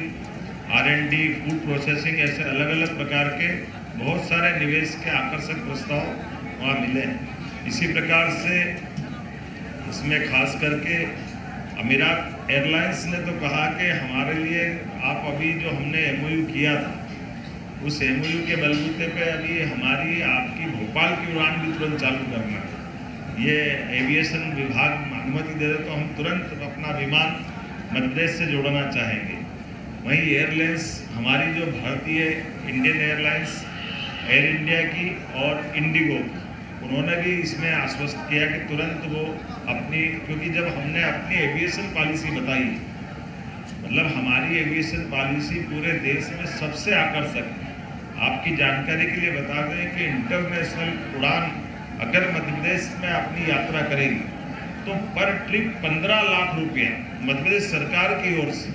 R&D, food processing, ऐसे अलग अलग प्रकार के बहुत सारे निवेश के आकर्षक प्रस्ताव वहाँ मिले हैं। इसी प्रकार से इसमें खास करके अमीरात एयरलाइंस ने तो कहा कि हमारे लिए आप अभी जो हमने MOU किया था, उस MOU के बलबूते पे अभी हमारी आपकी भोपाल की उड़ान भी तुरंत चालू करना है। ये एविएशन विभाग अनुमति दे दे तो हम तुरंत अपना विमान मध्य प्रदेश से जोड़ना चाहेंगे। वहीं एयरलाइंस हमारी जो भारतीय इंडियन एयरलाइंस, एयर इंडिया की और इंडिगो, उन्होंने भी इसमें आश्वस्त किया कि तुरंत वो अपनी, क्योंकि जब हमने अपनी एविएशन पॉलिसी बताई, मतलब हमारी एविएशन पॉलिसी पूरे देश में सबसे आकर्षक है। आपकी जानकारी के लिए बता दें कि इंटरनेशनल उड़ान अगर मध्य प्रदेश में अपनी यात्रा करेगी तो पर ट्रिप 15 लाख रुपया मध्य प्रदेश सरकार की ओर से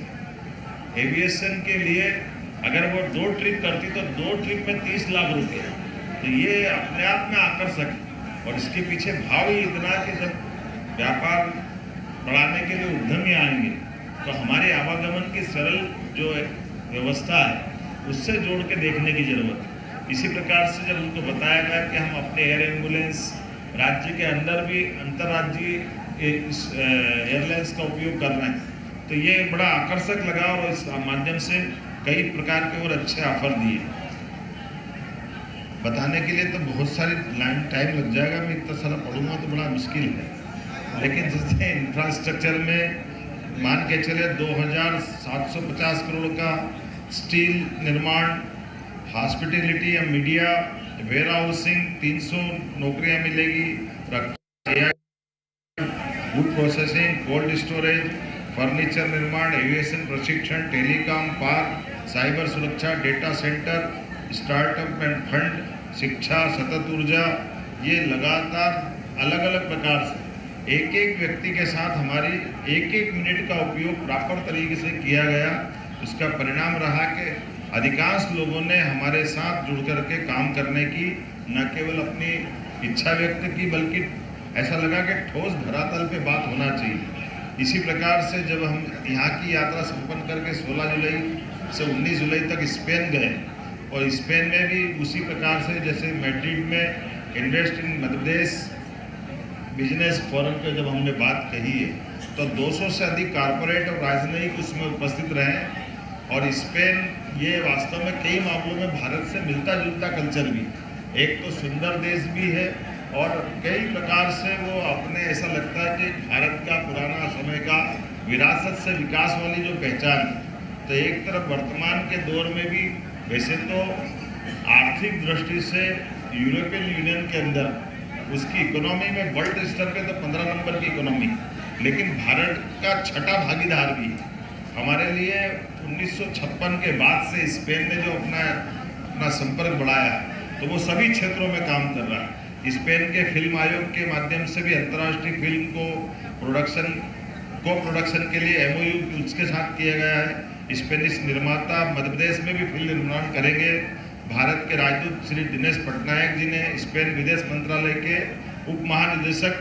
एविएशन के लिए, अगर वो 2 ट्रिप करती तो 2 ट्रिप में 30 लाख रुपये। तो ये अपने आप में आकर्षक है और इसके पीछे भाव ही इतना कि जब व्यापार बढ़ाने के लिए उद्यमी आएंगे तो हमारे आवागमन की सरल जो व्यवस्था है उससे जोड़ के देखने की जरूरत है। इसी प्रकार से जब उनको बताया गया कि हम अपने एयर एम्बुलेंस राज्य के अंदर भी अंतर्राज्यीय एयरलाइंस का उपयोग कर रहे हैं, तो ये बड़ा आकर्षक लगा और इस माध्यम से कई प्रकार के और अच्छे ऑफर दिए। बताने के लिए तो बहुत सारी टाइम लग जाएगा, मैं इतना सारा पढ़ूंगा तो बड़ा मुश्किल है। लेकिन जैसे इंफ्रास्ट्रक्चर में मान के चले 2,750 करोड़ का स्टील निर्माण, हॉस्पिटैलिटी या मीडिया, वेयर हाउसिंग, 300 नौकरियां मिलेगी, food processing, cold storage, furniture निर्माण, एविएशन प्रशिक्षण, टेलीकॉम, पार्क, साइबर सुरक्षा, data centre, startup end fund, शिक्षा, सतत ऊर्जा, ये लगातार अलग अलग प्रकार से एक एक व्यक्ति के साथ हमारी एक एक मिनट का उपयोग प्रॉपर तरीके से किया गया। उसका परिणाम रहा कि अधिकांश लोगों ने हमारे साथ जुड़ करके काम करने की न केवल अपनी इच्छा व्यक्त की, बल्कि ऐसा लगा कि ठोस धरातल पे बात होना चाहिए। इसी प्रकार से जब हम यहाँ की यात्रा संपन्न करके 16 जुलाई से 19 जुलाई तक स्पेन गए और स्पेन में भी उसी प्रकार से जैसे मैड्रिड में invest in Madhya Pradesh business forum पे जब हमने बात कही है तो 200 से अधिक कारपोरेट और राजनयिक उसमें उपस्थित रहे और स्पेन ये वास्तव में कई मामलों में भारत से मिलता जुलता कल्चर भी, एक तो सुंदर देश भी है और कई प्रकार से वो अपने ऐसा लगता है कि भारत का पुराना समय का विरासत से विकास वाली जो पहचान, तो एक तरफ वर्तमान के दौर में भी वैसे तो आर्थिक दृष्टि से यूरोपियन यूनियन के अंदर उसकी इकोनॉमी में वर्ल्ड स्तर पे तो 15 नंबर की इकोनॉमी, लेकिन भारत का छठा भागीदार भी हमारे लिए 1956 के बाद से स्पेन ने जो अपना संपर्क बढ़ाया तो वो सभी क्षेत्रों में काम कर रहा है। स्पेन के फिल्म आयोग के माध्यम से भी अंतर्राष्ट्रीय फिल्म को प्रोडक्शन के लिए MOU उसके साथ किया गया है। स्पेनिश निर्माता मध्य प्रदेश में भी फिल्म निर्माण करेंगे। भारत के राजदूत श्री दिनेश पटनायक जी ने स्पेन विदेश मंत्रालय के उप महानिदेशक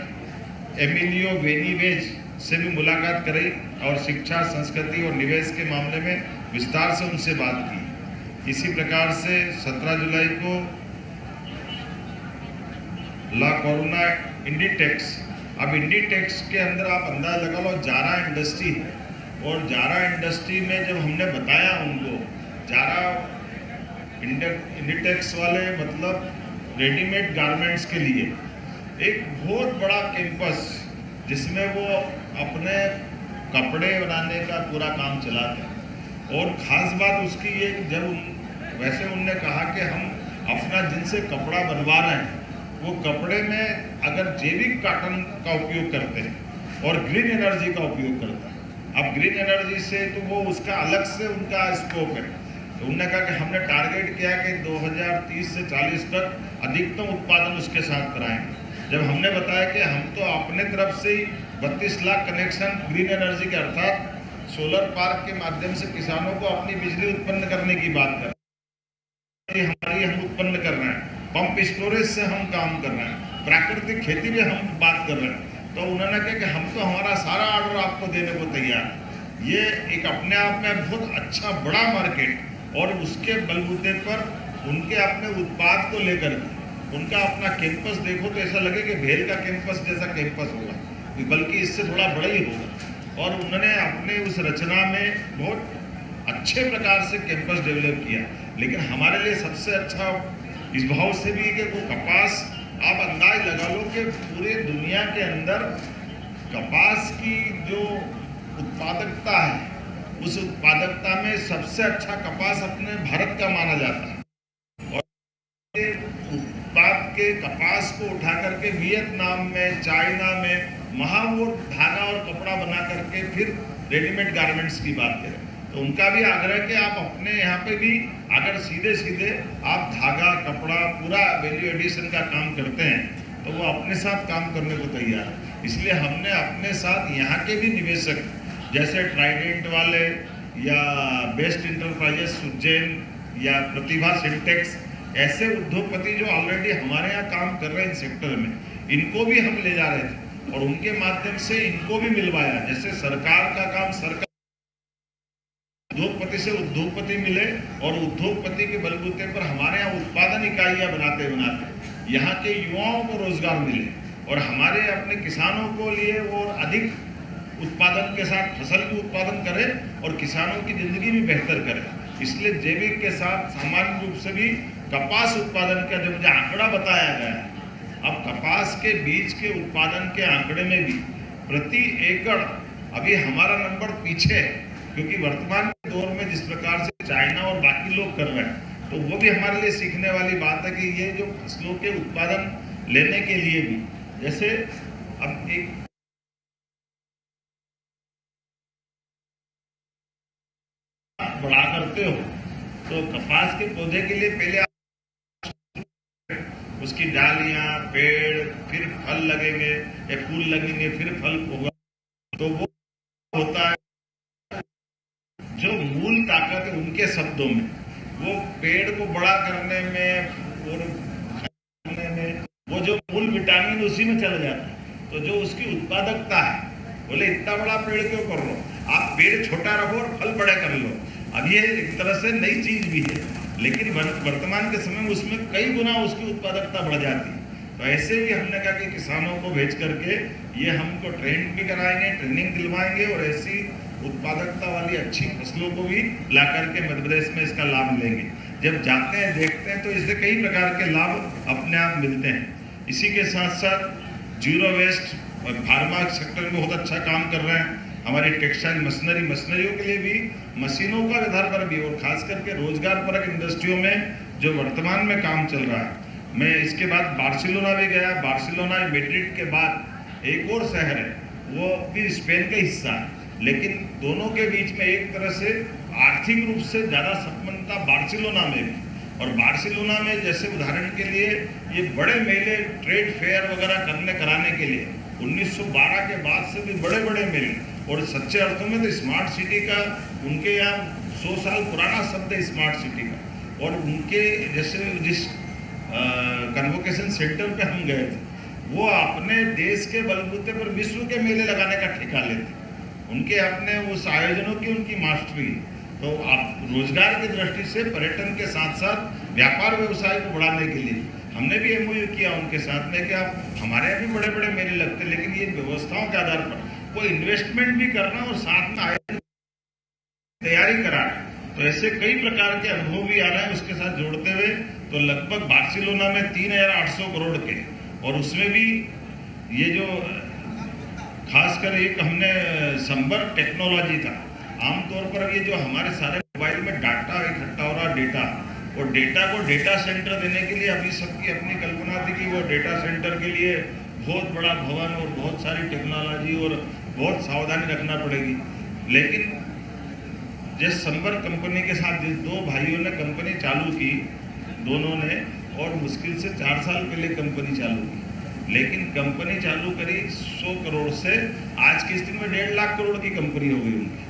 एमिलियो वेनिवेज से भी मुलाकात करी और शिक्षा, संस्कृति और निवेश के मामले में विस्तार से उनसे बात की। इसी प्रकार से 17 जुलाई को ला कोरोना इंडीटेक्स, अब इंडीटेक्स के अंदर आप अंदाज लगा लो जारा इंडस्ट्री है और जारा इंडस्ट्री में जब हमने बताया उनको, जारा इंडिटेक्स वाले मतलब रेडीमेड गारमेंट्स के लिए एक बहुत बड़ा कैंपस जिसमें वो अपने कपड़े बनाने का पूरा काम चलाते हैं। और ख़ास बात उसकी ये, जब वैसे उन्होंने कहा कि हम अपना जिनसे कपड़ा बनवा रहे हैं वो कपड़े में अगर जैविक कॉटन का उपयोग करते हैं और ग्रीन एनर्जी का उपयोग करते हैं। अब ग्रीन एनर्जी से तो वो उसका अलग से उनका स्कोप है। तो उन्होंने कहा कि हमने टारगेट किया कि 2030 से 40 तक अधिकतम उत्पादन उसके साथ कराएंगे। जब हमने बताया कि हम तो अपने तरफ से ही 32 लाख कनेक्शन ग्रीन एनर्जी के अर्थात सोलर पार्क के माध्यम से किसानों को अपनी बिजली उत्पन्न करने की बात कर रहे हैं, हमारी हम उत्पन्न कर रहे हैं, पंप स्टोरेज से हम काम कर रहे हैं, प्राकृतिक खेती में हम बात कर रहे हैं। तो उन्होंने कहा कि हम तो हमारा सारा ऑर्डर आपको देने को तैयार है। ये एक अपने आप में बहुत अच्छा बड़ा मार्केट और उसके बलबूते पर उनके अपने उत्पाद को लेकर उनका अपना कैंपस देखो तो ऐसा लगे कि भेल का कैंपस जैसा कैंपस होगा, बल्कि इससे थोड़ा बड़ा ही होगा। और उन्होंने अपने उस रचना में बहुत अच्छे प्रकार से कैंपस डेवलप किया। लेकिन हमारे लिए सबसे अच्छा इस भाव से भी कि वो कपास, आप अंदाज लगा लो कि पूरे दुनिया के अंदर कपास की जो उत्पादकता है उस उत्पादकता में सबसे अच्छा कपास अपने भारत का माना जाता है। और उत्पाद के कपास को उठा करके वियतनाम में, चाइना में वहाँ वो धागा और कपड़ा बना करके फिर रेडीमेड गारमेंट्स की बात करें तो उनका भी आग्रह कि आप अपने यहाँ पे भी अगर सीधे सीधे आप धागा, कपड़ा, पूरा वैल्यू एडिशन का काम करते हैं तो वो अपने साथ काम करने को तैयार है। इसलिए हमने अपने साथ यहाँ के भी निवेशक जैसे ट्राइडेंट वाले या बेस्ट इंटरप्राइजेस उज्जैन या प्रतिभा सिंटेक्स, ऐसे उद्योगपति जो ऑलरेडी हमारे यहाँ काम कर रहे हैं इन सेक्टर में, इनको भी हम ले जा रहे थे और उनके माध्यम से इनको भी मिलवाया। जैसे सरकार का काम सरकार, उद्योगपति से उद्योगपति मिले और उद्योगपति के बलबूते पर हमारे यहाँ उत्पादन इकाइयां बनाते बनाते यहाँ के युवाओं को रोजगार मिले और हमारे अपने किसानों को लिए वो अधिक उत्पादन के साथ फसल भी उत्पादन करें और किसानों की जिंदगी भी बेहतर करें। इसलिए जैविक के साथ सामान्य रूप से भी कपास उत्पादन का जो मुझे आंकड़ा बताया गया है, अब कपास के बीज के उत्पादन के आंकड़े में भी प्रति एकड़ अभी हमारा नंबर पीछे है, क्योंकि वर्तमान के दौर में जिस प्रकार से चाइना और बाकी लोग कर रहे हैं तो वो भी हमारे लिए सीखने वाली बात है कि ये जो फसलों के उत्पादन लेने के लिए भी, जैसे अब एक बड़ा करते हो तो कपास के पौधे के लिए पहले उसकी डालियां, पेड़, फिर फल लगेंगे या फूल लगेंगे, फिर फल होगा, तो वो होता है जो मूल ताकत है उनके शब्दों में, वो पेड़ को बड़ा करने में और खाने में वो जो मूल विटामिन उसी में चला जाता है। तो जो उसकी उत्पादकता है, बोले इतना बड़ा पेड़ क्यों कर लो, आप पेड़ छोटा रखो और फल बड़े कर लो। अब ये एक तरह से नई चीज भी है, लेकिन वर्तमान के समय में उसमें कई गुना उसकी उत्पादकता बढ़ जाती है। तो ऐसे भी हमने कहा कि किसानों को भेज करके ये हमको ट्रेन भी कराएंगे, ट्रेनिंग दिलवाएंगे और ऐसी उत्पादकता वाली अच्छी फसलों को भी ला करके मध्य प्रदेश में इसका लाभ लेंगे। जब जाते हैं, देखते हैं तो इससे कई प्रकार के लाभ अपने आप मिलते हैं। इसी के साथ साथ जीरो वेस्ट और फार्मा सेक्टर में बहुत अच्छा काम कर रहे हैं। हमारी टेक्सटाइल मशीनरियों के लिए भी मशीनों का आधार पर भी और खास करके रोजगार परक इंडस्ट्रियों में जो वर्तमान में काम चल रहा है। मैं इसके बाद बार्सिलोना भी गया। बार्सिलोना मैड्रिड के बाद एक और शहर है, वो भी स्पेन का हिस्सा है, लेकिन दोनों के बीच में एक तरह से आर्थिक रूप से ज़्यादा समानता बार्सिलोना में भी। और बार्सिलोना में जैसे उदाहरण के लिए ये बड़े मेले, ट्रेड फेयर वगैरह कराने के लिए 1912 के बाद से भी बड़े बड़े मेले, और सच्चे अर्थों में तो स्मार्ट सिटी का उनके यहाँ 100 साल पुराना शब्द है स्मार्ट सिटी का। और उनके जैसे जिस कन्वोकेशन सेंटर पे हम गए थे, वो अपने देश के बलबूते पर विश्व के मेले लगाने का ठेका लेते। उनके अपने उस आयोजनों की उनकी मास्टरी। तो आप रोजगार की दृष्टि से पर्यटन के साथ साथ व्यापार व्यवसाय को बढ़ाने के लिए हमने भी एमओयू किया उनके साथ में कि आप हमारे यहाँ भी बड़े बड़े मेले लगते, लेकिन ये व्यवस्थाओं के आधार पर वो इन्वेस्टमेंट भी करना और साथ में आयोजन तैयारी कराना। तो ऐसे कई प्रकार के अनुभव भी आ रहे हैं उसके साथ जोड़ते हुए। तो लगभग बार्सिलोना में 3,800 करोड़ के, और उसमें भी ये जो खासकर एक हमने संपर्क टेक्नोलॉजी था। आमतौर पर ये जो हमारे सारे मोबाइल में डाटा इकट्ठा हो रहा डेटा, और डेटा को डेटा सेंटर देने के लिए अभी सबकी अपनी कल्पना थी कि वो डेटा सेंटर के लिए बहुत बड़ा भवन और बहुत सारी टेक्नोलॉजी और बहुत सावधानी रखना पड़ेगी। लेकिन जिस संपर्क कंपनी के साथ जिस दो भाइयों ने कंपनी चालू की, दोनों ने, और मुश्किल से 4 साल पहले कंपनी चालू की, लेकिन कंपनी चालू करी 100 करोड़ से, आज की स्थिति में 1.5 लाख करोड़ की कंपनी हो गई उनकी।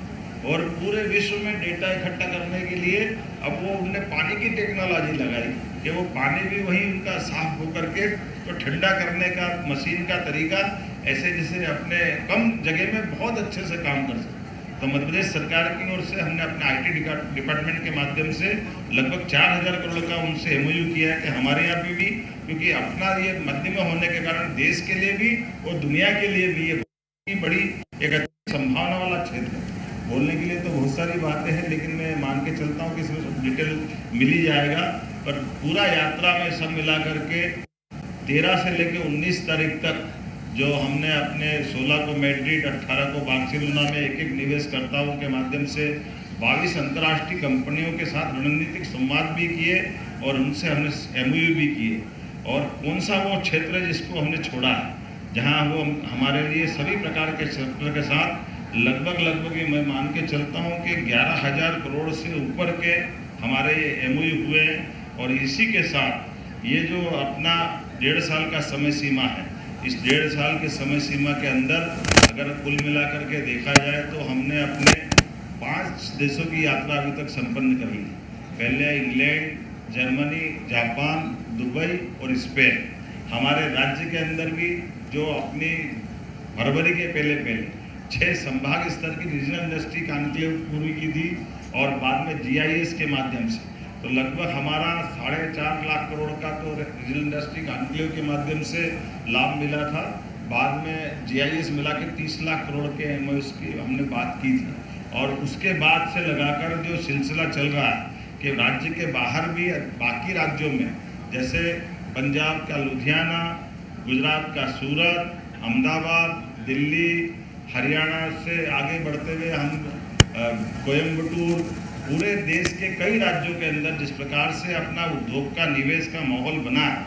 और पूरे विश्व में डेटा इकट्ठा करने के लिए अब वो उनने पानी की टेक्नोलॉजी लगाई कि वो पानी भी वही उनका साफ होकर के तो ठंडा करने का मशीन का तरीका ऐसे जैसे अपने कम जगह में बहुत अच्छे से काम कर सकते। तो मध्य प्रदेश सरकार की ओर से हमने अपने IT डिपार्टमेंट के माध्यम से लगभग 4,000 करोड़ का उनसे MOU किया है कि हमारे यहाँ पे भी, क्योंकि अपना ये मध्य में होने के कारण देश के लिए भी और दुनिया के लिए भी ये बहुत बड़ी एक अच्छी संभावना वाला क्षेत्र है। बोलने के लिए तो बहुत सारी बातें हैं, लेकिन मैं मान के चलता हूँ कि इसमें सब डिटेल मिल ही जाएगा। पर पूरा यात्रा में सब मिला करके 13 से लेकर 19 तारीख तक जो हमने अपने 16 को मैड्रिड, 18 को बार्सिलोना में एक निवेशकर्ताओं के माध्यम से 22 अंतर्राष्ट्रीय कंपनियों के साथ रणनीतिक संवाद भी किए और उनसे हमने MOU भी किए। और कौन सा वो क्षेत्र है जिसको हमने छोड़ा है, जहाँ वो हमारे लिए सभी प्रकार के सेक्टर के साथ लगभग मैं मान के चलता हूँ कि 11,000 करोड़ से ऊपर के हमारे ये MOU हुए हैं। और इसी के साथ ये जो अपना 1.5 साल का समय सीमा है, इस 1.5 साल के समय सीमा के अंदर अगर कुल मिलाकर के देखा जाए तो हमने अपने 5 देशों की यात्रा अभी तक संपन्न कर ली। पहले इंग्लैंड, जर्मनी, जापान, दुबई और स्पेन। हमारे राज्य के अंदर भी जो अपनी फरवरी के पहले 6 संभाग स्तर की रीजनल इंडस्ट्री कॉन्क्लेव पूरी की थी और बाद में GIS के माध्यम से तो लगभग हमारा 4.5 लाख करोड़ का तो रीजनल इंडस्ट्री कॉन्क्लेव के माध्यम से लाभ मिला था। बाद में GIS मिला के 30 लाख करोड़ के MOUs की हमने बात की थी। और उसके बाद से लगाकर जो सिलसिला चल रहा है कि राज्य के बाहर भी बाकी राज्यों में, जैसे पंजाब का लुधियाना, गुजरात का सूरत, अहमदाबाद, दिल्ली, हरियाणा से आगे बढ़ते हुए हम कोयम्बटूर, पूरे देश के कई राज्यों के अंदर जिस प्रकार से अपना उद्योग का निवेश का माहौल बना है,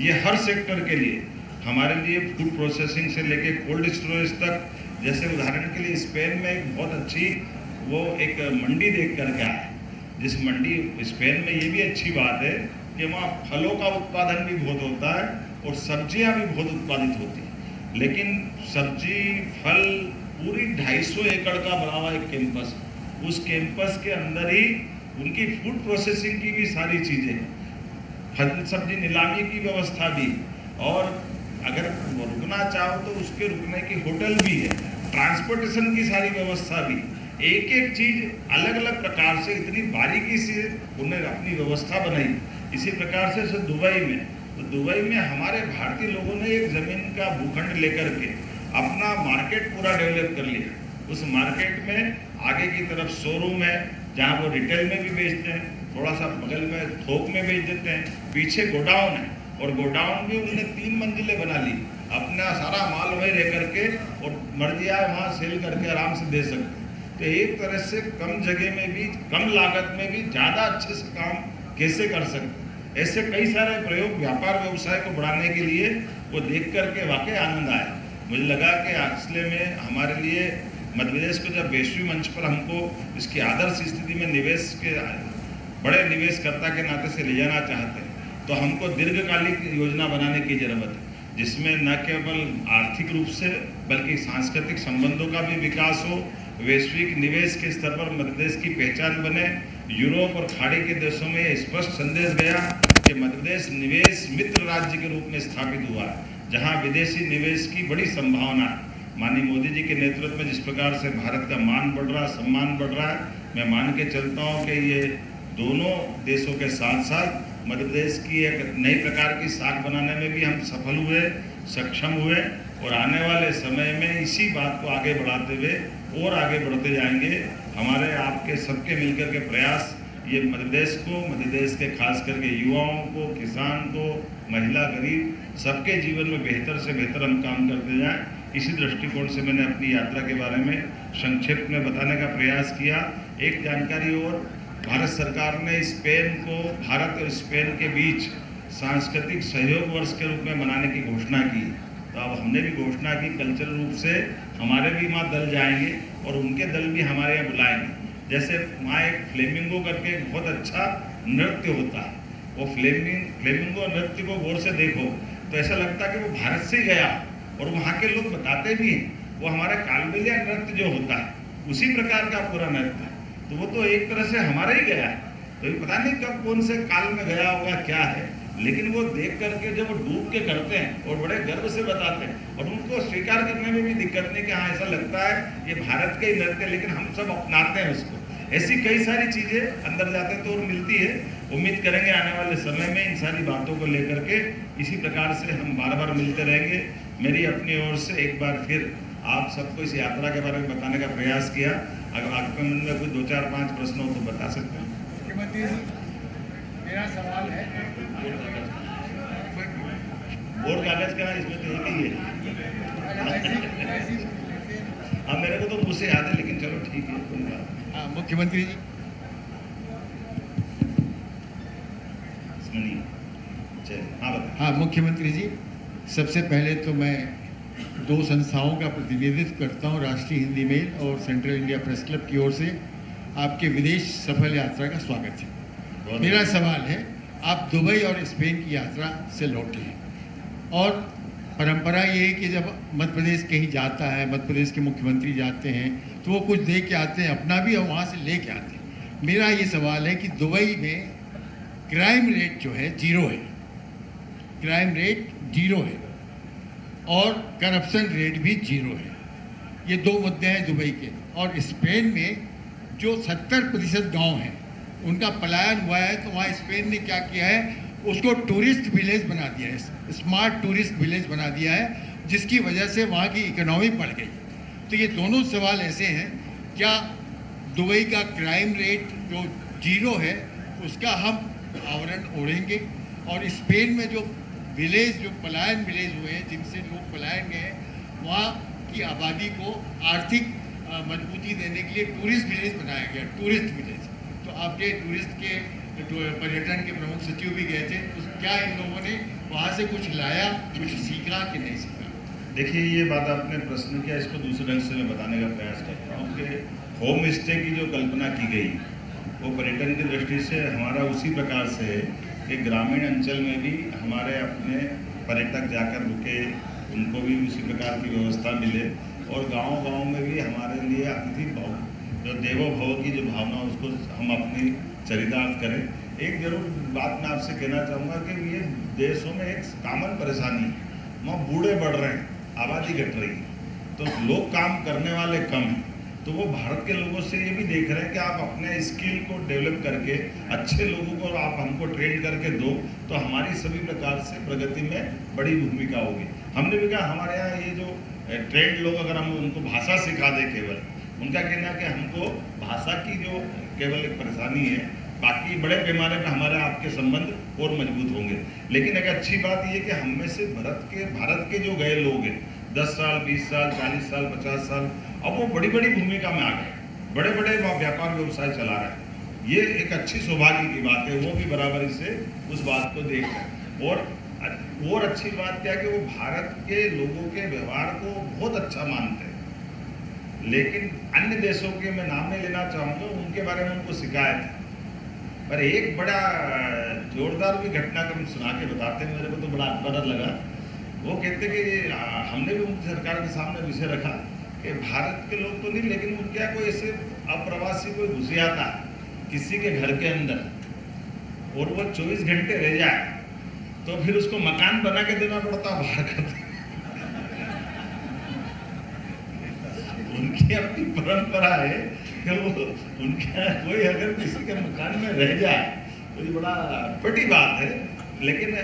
ये हर सेक्टर के लिए हमारे लिए फूड प्रोसेसिंग से लेके कोल्ड स्टोरेज तक। जैसे उदाहरण के लिए स्पेन में एक बहुत अच्छी वो एक मंडी देख कर गया है, जिस मंडी स्पेन में ये भी अच्छी बात है कि वहाँ फलों का उत्पादन भी बहुत होता है और सब्जियाँ भी बहुत उत्पादित होती हैं। लेकिन सब्जी फल पूरी 250 एकड़ का बना हुआ एक कैंपस, उस कैंपस के अंदर ही उनकी फूड प्रोसेसिंग की भी सारी चीज़ें हैं, फल सब्जी नीलामी की व्यवस्था भी, और अगर रुकना चाहो तो उसके रुकने की होटल भी है, ट्रांसपोर्टेशन की सारी व्यवस्था भी, एक एक चीज़ अलग अलग प्रकार से इतनी बारीकी से उन्हें अपनी व्यवस्था बनाई। इसी प्रकार से दुबई में, तो दुबई में हमारे भारतीय लोगों ने एक ज़मीन का भूखंड लेकर के अपना मार्केट पूरा डेवलप कर लिया। उस मार्केट में आगे की तरफ शोरूम है जहां वो रिटेल में भी बेचते हैं, थोड़ा सा बगल में थोक में बेच देते हैं, पीछे गोडाउन है और गोडाउन भी उन्होंने 3 मंजिलें बना ली, अपना सारा माल वहीं रह करके और मर्जी आए वहाँ सेल करके आराम से दे सकते हैं। तो एक तरह से कम जगह में भी, कम लागत में भी ज़्यादा अच्छे से काम कैसे कर सकते हैं, ऐसे कई सारे प्रयोग व्यापार व्यवसाय को बढ़ाने के लिए वो देख करके वाकई आनंद आया। मुझे लगा कि असले में हमारे लिए मध्य प्रदेश को जब वैश्विक मंच पर हमको इसकी आदर्श स्थिति में निवेश के बड़े निवेशकर्ता के नाते से ले जाना चाहते हैं, तो हमको दीर्घकालिक योजना बनाने की जरूरत है, जिसमें न केवल आर्थिक रूप से बल्कि सांस्कृतिक संबंधों का भी विकास हो, वैश्विक निवेश के स्तर पर मध्य प्रदेश की पहचान बने। यूरोप और खाड़ी के देशों में स्पष्ट संदेश गया कि मध्य प्रदेश निवेश मित्र राज्य के रूप में स्थापित हुआ है, जहां विदेशी निवेश की बड़ी संभावना है। माननीय मोदी जी के नेतृत्व में जिस प्रकार से भारत का मान बढ़ रहा है, सम्मान बढ़ रहा है, मैं मान के चलता हूं कि ये दोनों देशों के साथ साथ मध्य प्रदेश की एक नई प्रकार की साख बनाने में भी हम सफल हुए, सक्षम हुए, और आने वाले समय में इसी बात को आगे बढ़ाते हुए और आगे बढ़ते जाएंगे। हमारे आपके सबके मिलकर के प्रयास ये मध्य प्रदेश को, मध्य प्रदेश के खास करके युवाओं को, किसान को, महिला, गरीब सबके जीवन में बेहतर से बेहतर हम काम करते जाएं। इसी दृष्टिकोण से मैंने अपनी यात्रा के बारे में संक्षिप्त में बताने का प्रयास किया। एक जानकारी और, भारत सरकार ने स्पेन को, भारत और स्पेन के बीच सांस्कृतिक सहयोग वर्ष के रूप में मनाने की घोषणा की। तो अब हमने भी घोषणा की कल्चरल रूप से हमारे भी वहाँ दल जाएंगे और उनके दल भी हमारे यहाँ बुलाएंगे। जैसे वहाँ एक फ्लेमिंगो करके एक बहुत अच्छा नृत्य होता है, वो फ्लेमिंगो नृत्य को गौर से देखो तो ऐसा लगता है कि वो भारत से ही गया, और वहाँ के लोग बताते भी हैं वो हमारा कालबेलिया नृत्य जो होता है उसी प्रकार का पूरा नृत्य है। तो वो तो एक तरह से हमारा ही गया है। तो पता नहीं कब कौन से काल में गया होगा, क्या है, लेकिन वो देख करके जब वो डूब के करते हैं और बड़े गर्व से बताते हैं, और उनको स्वीकार करने में भी दिक्कत नहीं कि हाँ ऐसा लगता है ये भारत के ही नृत्य, लेकिन हम सब अपनाते हैं उसको। ऐसी कई सारी चीज़ें अंदर जाते हैं तो और मिलती है। उम्मीद करेंगे आने वाले समय में इन सारी बातों को लेकर के इसी प्रकार से हम बार बार मिलते रहेंगे। मेरी अपनी ओर से एक बार फिर आप सबको इस यात्रा के बारे में बताने का प्रयास किया। अगर आपके मन में कोई 2-4-5 प्रश्न हो तो बता सकते हैं। मुख्यमंत्री, मेरा सवाल है, और कागज का इसमें तो एक ही है। हाँ, मेरे को तो मुझसे याद है, लेकिन चलो ठीक है, कोई बात। हाँ मुख्यमंत्री जी, हाँ मुख्यमंत्री जी, सबसे पहले तो मैं 2 संस्थाओं का प्रतिनिधित्व करता हूँ, राष्ट्रीय हिंदी मेल और सेंट्रल इंडिया प्रेस क्लब की ओर से आपके विदेश सफल यात्रा का स्वागत है। मेरा सवाल है, आप दुबई और स्पेन की यात्रा से लौटे हैं और परंपरा ये है कि जब मध्य प्रदेश कहीं जाता है, मध्य प्रदेश के मुख्यमंत्री जाते हैं तो वो कुछ दे के आते हैं अपना भी और वहाँ से ले के आते हैं। मेरा ये सवाल है कि दुबई में क्राइम रेट जो है 0 है, क्राइम रेट 0 है और करप्शन रेट भी 0 है। ये 2 मुद्दे हैं दुबई के। और स्पेन में जो 70% गांव हैं उनका पलायन हुआ है, तो वहाँ स्पेन ने क्या किया है, उसको टूरिस्ट विलेज बना दिया है, स्मार्ट टूरिस्ट विलेज बना दिया है, जिसकी वजह से वहाँ की इकोनॉमी बढ़ गई। तो ये दोनों सवाल ऐसे हैं, क्या दुबई का क्राइम रेट जो 0 है उसका हम आवरण ओढ़ेंगे, और स्पेन में जो विलेज, जो पलायन विलेज हुए हैं जिनसे लोग पलायन गए हैं, वहाँ की आबादी को आर्थिक मजबूती देने के लिए टूरिस्ट विलेज बनाया गया, टूरिस्ट विलेज। तो आपके टूरिस्ट के पर्यटन के प्रमुख सचिव भी गए थे, तो क्या इन लोगों ने वहाँ से कुछ लाया, कुछ सीखा कि नहीं सीखा? देखिए, ये बात आपने प्रश्न किया, इसको दूसरे ढंग से मैं बताने का प्रयास करता हूँ कि होम स्टे की जो कल्पना की गई वो पर्यटन की दृष्टि से हमारा उसी प्रकार से है कि ग्रामीण अंचल में भी हमारे अपने पर्यटक जाकर रुके, उनको भी उसी प्रकार की व्यवस्था मिले, और गांव-गांव में भी हमारे लिए अतिथि भाव, जो देवो भव की जो भावना, उसको हम अपनी चरितार्थ करें। एक जरूर बात मैं आपसे कहना चाहूँगा कि ये देशों में एक कॉमन परेशानी है, वहाँ बूढ़े बढ़ रहे हैं, आबादी घट रही है, तो लोग काम करने वाले कम हैं। तो वो भारत के लोगों से ये भी देख रहे हैं कि आप अपने स्किल को डेवलप करके अच्छे लोगों को आप हमको ट्रेन करके दो, तो हमारी सभी प्रकार से प्रगति में बड़ी भूमिका होगी। हमने भी कहा, हमारे यहाँ ये जो ट्रेंड लोग, अगर हम उनको भाषा सिखा दें, केवल उनका कहना है कि हमको भाषा की जो केवल एक परेशानी है, बाकी बड़े पैमाने पर हमारे आपके संबंध और मजबूत होंगे। लेकिन एक अच्छी बात यह कि हम में से भारत के जो गए लोग हैं, 10 साल, 20 साल, 40 साल, 50 साल, अब वो बड़ी बड़ी भूमिका में आ गए, बड़े बड़े व्यापार व्यवसाय चला रहे हैं। ये एक अच्छी सौभाग्य की बात है, वो भी बराबरी से उस बात को देख रहे हैं। और अच्छी बात क्या है कि वो भारत के लोगों के व्यवहार को बहुत अच्छा मानते हैं। लेकिन अन्य देशों के मैं नाम नहीं लेना चाहूँगा, उनके बारे में उनको शिकायत है। पर एक बड़ा जोरदार भी घटनाक्रम सुना के बताते हैं, मेरे को तो बड़ा अखबार लगा। वो कहते कि हमने भी उनकी सरकार के सामने विषय रखा कि भारत के लोग तो नहीं, लेकिन उनके यहाँ कोई ऐसे अप्रवासी कोई घुस जाता किसी के घर के अंदर और वो 24 घंटे रह जाए, तो फिर उसको मकान बना के देना पड़ता बाहर करते। उनकी अपनी परंपरा है कि वो उनके कोई अगर किसी के मकान में रह जाए तो ये बड़ा बड़ी बात है। लेकिन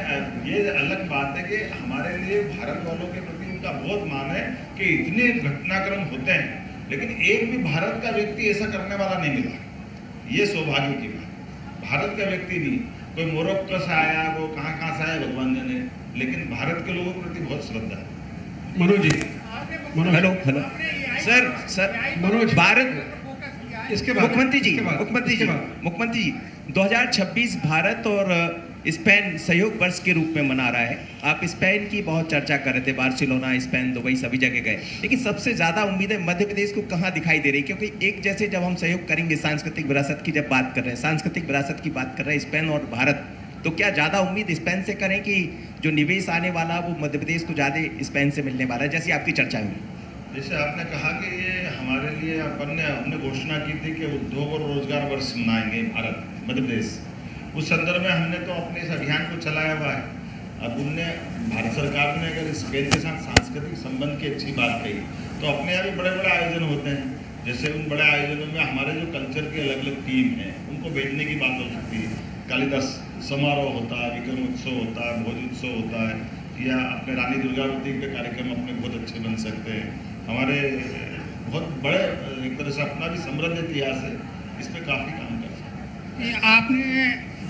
ये अलग बात है कि हमारे लिए भारत वालों के प्रति उनका बहुत मान है कि इतने घटनाक्रम होते हैं लेकिन एक भी भारत का व्यक्ति ऐसा करने वाला नहीं मिला। ये सौभाग्य की बात। भारत का व्यक्ति नहीं, कोई मोरक्को से आया, वो कहाँ से आया भगवान जाने, लेकिन भारत के लोगों के प्रति बहुत श्रद्धा है। मनोज जी, हेलो सर मनोज, भारत इसके बाद मुख्यमंत्री जी 2026 भारत और स्पेन सहयोग वर्ष के रूप में मना रहा है। आप स्पेन की बहुत चर्चा कर रहे थे, बार्सिलोना, स्पेन, दुबई सभी जगह गए, लेकिन सबसे ज्यादा उम्मीदें मध्य प्रदेश को कहाँ दिखाई दे रही? क्योंकि एक जैसे जब हम सहयोग करेंगे सांस्कृतिक विरासत की, जब बात कर रहे हैं सांस्कृतिक विरासत की बात कर रहे हैं स्पेन और भारत, तो क्या ज्यादा उम्मीद स्पेन से करें कि जो निवेश आने वाला वो मध्य प्रदेश को ज्यादा स्पेन से मिलने वाला है, जैसी आपकी चर्चा हुई? जैसे आपने कहा कि ये हमारे लिए हमने घोषणा की थी कि उद्योग और रोजगार वर्ष मनाएंगे भारत मध्य प्रदेश। उस संदर्भ में हमने तो अपने इस अभियान को चलाया हुआ है। अब उनने भारत सरकार ने अगर स्पेन के साथ सांस्कृतिक संबंध की अच्छी बात कही, तो अपने यहाँ भी बड़े बड़े आयोजन होते हैं। जैसे उन बड़े आयोजनों में हमारे जो कल्चर की अलग अलग टीम है उनको भेजने की बात हो सकती है। कालिदास समारोह होता है, विक्रम उत्सव होता है, भोज उत्सव होता है, या अपने रानी दुर्गावती के कार्यक्रम अपने बहुत अच्छे बन सकते हैं। हमारे बहुत बड़े एक तरह से अपना भी समृद्ध इतिहास है, इस पर काफ़ी काम कर सकते हैं। आपने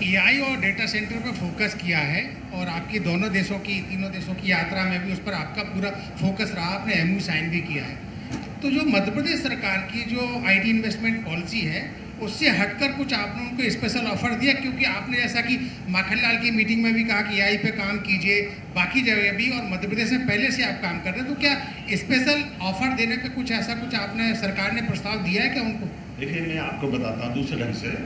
AI और डेटा सेंटर पर फोकस किया है और आपकी तीनों देशों की यात्रा में भी उस पर आपका पूरा फोकस रहा, आपने MOU साइन भी किया है। तो जो मध्य प्रदेश सरकार की जो IT इन्वेस्टमेंट पॉलिसी है उससे हटकर कुछ आपने उनको स्पेशल ऑफर दिया? क्योंकि आपने जैसा कि माखनलाल की मीटिंग में भी कहा कि AI पे काम कीजिए, बाकी जगह भी, और मध्य प्रदेश में पहले से आप काम कर रहे हैं, तो क्या स्पेशल ऑफर देने पे कुछ आपने सरकार ने प्रस्ताव दिया है क्या उनको? देखिए, मैं आपको बताता हूँ दूसरे ढंग से।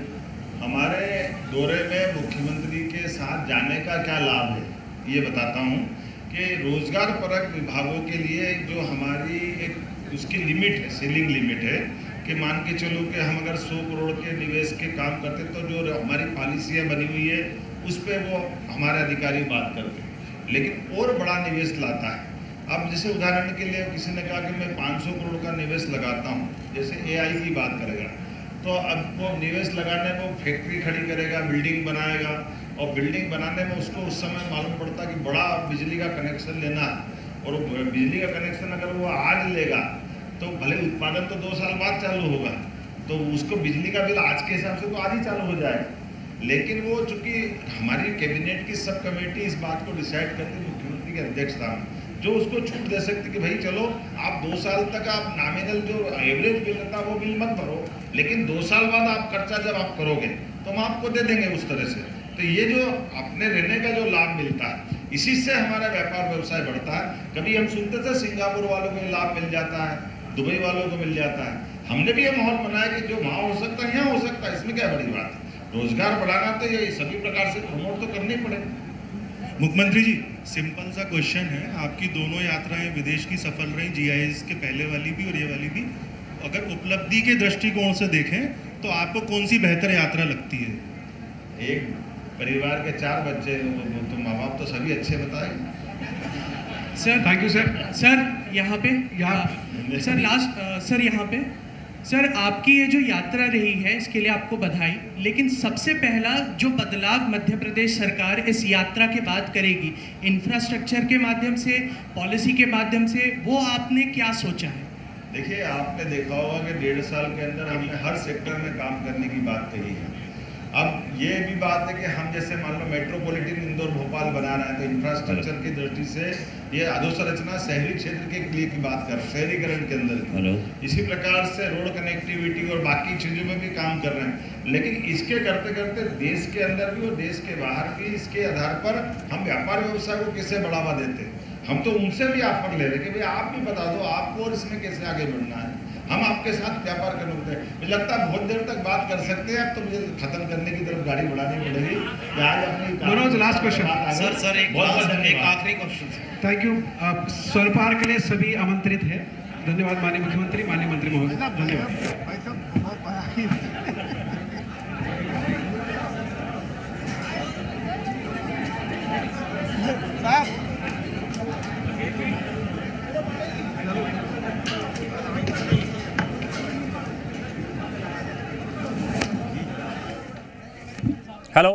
हमारे दौरे में मुख्यमंत्री के साथ जाने का क्या लाभ है ये बताता हूँ कि रोजगार परक विभागों के लिए जो हमारी एक उसकी लिमिट है, सीलिंग लिमिट है कि मान के चलो कि हम अगर 100 करोड़ के निवेश के काम करते तो जो हमारी पॉलिसियाँ बनी हुई है उस पर वो हमारे अधिकारी बात करते हैं, लेकिन और बड़ा निवेश लाता है। अब जैसे उदाहरण के लिए किसी ने कहा कि मैं 500 करोड़ का निवेश लगाता हूँ, जैसे AI की बात करेगा, तो अब वो निवेश लगाने में वो फैक्ट्री खड़ी करेगा, बिल्डिंग बनाएगा, और बिल्डिंग बनाने में उसको उस समय मालूम पड़ता कि बड़ा बिजली का कनेक्शन लेना, और बिजली का कनेक्शन अगर वो आज लेगा तो भले उत्पादन तो 2 साल बाद चालू होगा, तो उसको बिजली का बिल आज के हिसाब से तो आज ही चालू हो जाएगा। लेकिन वो चूंकि हमारी कैबिनेट की सब कमेटी इस बात को डिसाइड करती है मुख्यमंत्री की अध्यक्षता में, जो उसको छूट दे सकती कि भाई चलो आप 2 साल तक आप नॉमिनल जो एवरेज बिल था वो बिल मत भरो, लेकिन 2 साल बाद आप खर्चा जब आप करोगे तो हम आपको दे देंगे उस तरह से। तो ये जो अपने रहने का जो लाभ मिलता है, इसी से हमारा व्यापार व्यवसाय बढ़ता है। कभी हम सुनते थे सिंगापुर वालों को लाभ मिल जाता है, दुबई वालों को मिल जाता है, हमने भी ये माहौल बनाया कि जो वहाँ हो सकता है यहाँ हो सकता है, इसमें क्या बड़ी बात है। रोजगार बढ़ाना तो ये सभी प्रकार से प्रमोट तो करनी पड़ेगी। मुख्यमंत्री जी, सिंपल सा क्वेश्चन है, आपकी दोनों यात्राएं विदेश की सफल रही, GIS के पहले वाली भी और ये वाली भी, अगर उपलब्धि के दृष्टिकोण से देखें तो आपको कौन सी बेहतर यात्रा लगती है? एक परिवार के 4 बच्चे तो माँ बाप तो सभी अच्छे बताए। Sir thank you sir. Sir यहाँ पे सर लास्ट सर यहाँ पे सर आपकी ये जो यात्रा रही है इसके लिए आपको बधाई, लेकिन सबसे पहला जो बदलाव मध्य प्रदेश सरकार इस यात्रा के बाद करेगी इंफ्रास्ट्रक्चर के माध्यम से, पॉलिसी के माध्यम से, वो आपने क्या सोचा है? देखिए, आपने देखा होगा कि 1.5 साल के अंदर हमने हर सेक्टर में काम करने की बात कही है। अब ये भी बात है कि हम जैसे मान लो मेट्रोपॉलिटन इंदौर भोपाल बना रहे हैं, तो इंफ्रास्ट्रक्चर की दृष्टि से ये अधोसंरचना शहरी क्षेत्र के लिए की बात कर, शहरीकरण के अंदर इसी प्रकार से रोड कनेक्टिविटी और बाकी चीज़ों में भी काम कर रहे हैं। लेकिन इसके करते करते देश के अंदर भी और देश के बाहर भी इसके आधार पर हम व्यापार व्यवसाय को कैसे बढ़ावा देते हैं, हम तो उनसे भी ऑफर ले रहे कि भाई आप भी बता दो आपको और इसमें कैसे आगे बढ़ना है, हम आपके साथ व्यापार करने होते हैं। मुझे लगता है बहुत देर तक बात कर सकते हैं, अब तो मुझे खत्म करने की तरफ गाड़ी बढ़ानी पड़ेगी। आज अपनी मनोज लास्ट क्वेश्चन सर एक आखिरी क्वेश्चन। Thank you. स्वल्पाहार के लिए सभी आमंत्रित है। धन्यवाद माननीय मुख्यमंत्री, माननीय मंत्री महोदय, धन्यवाद। हेलो।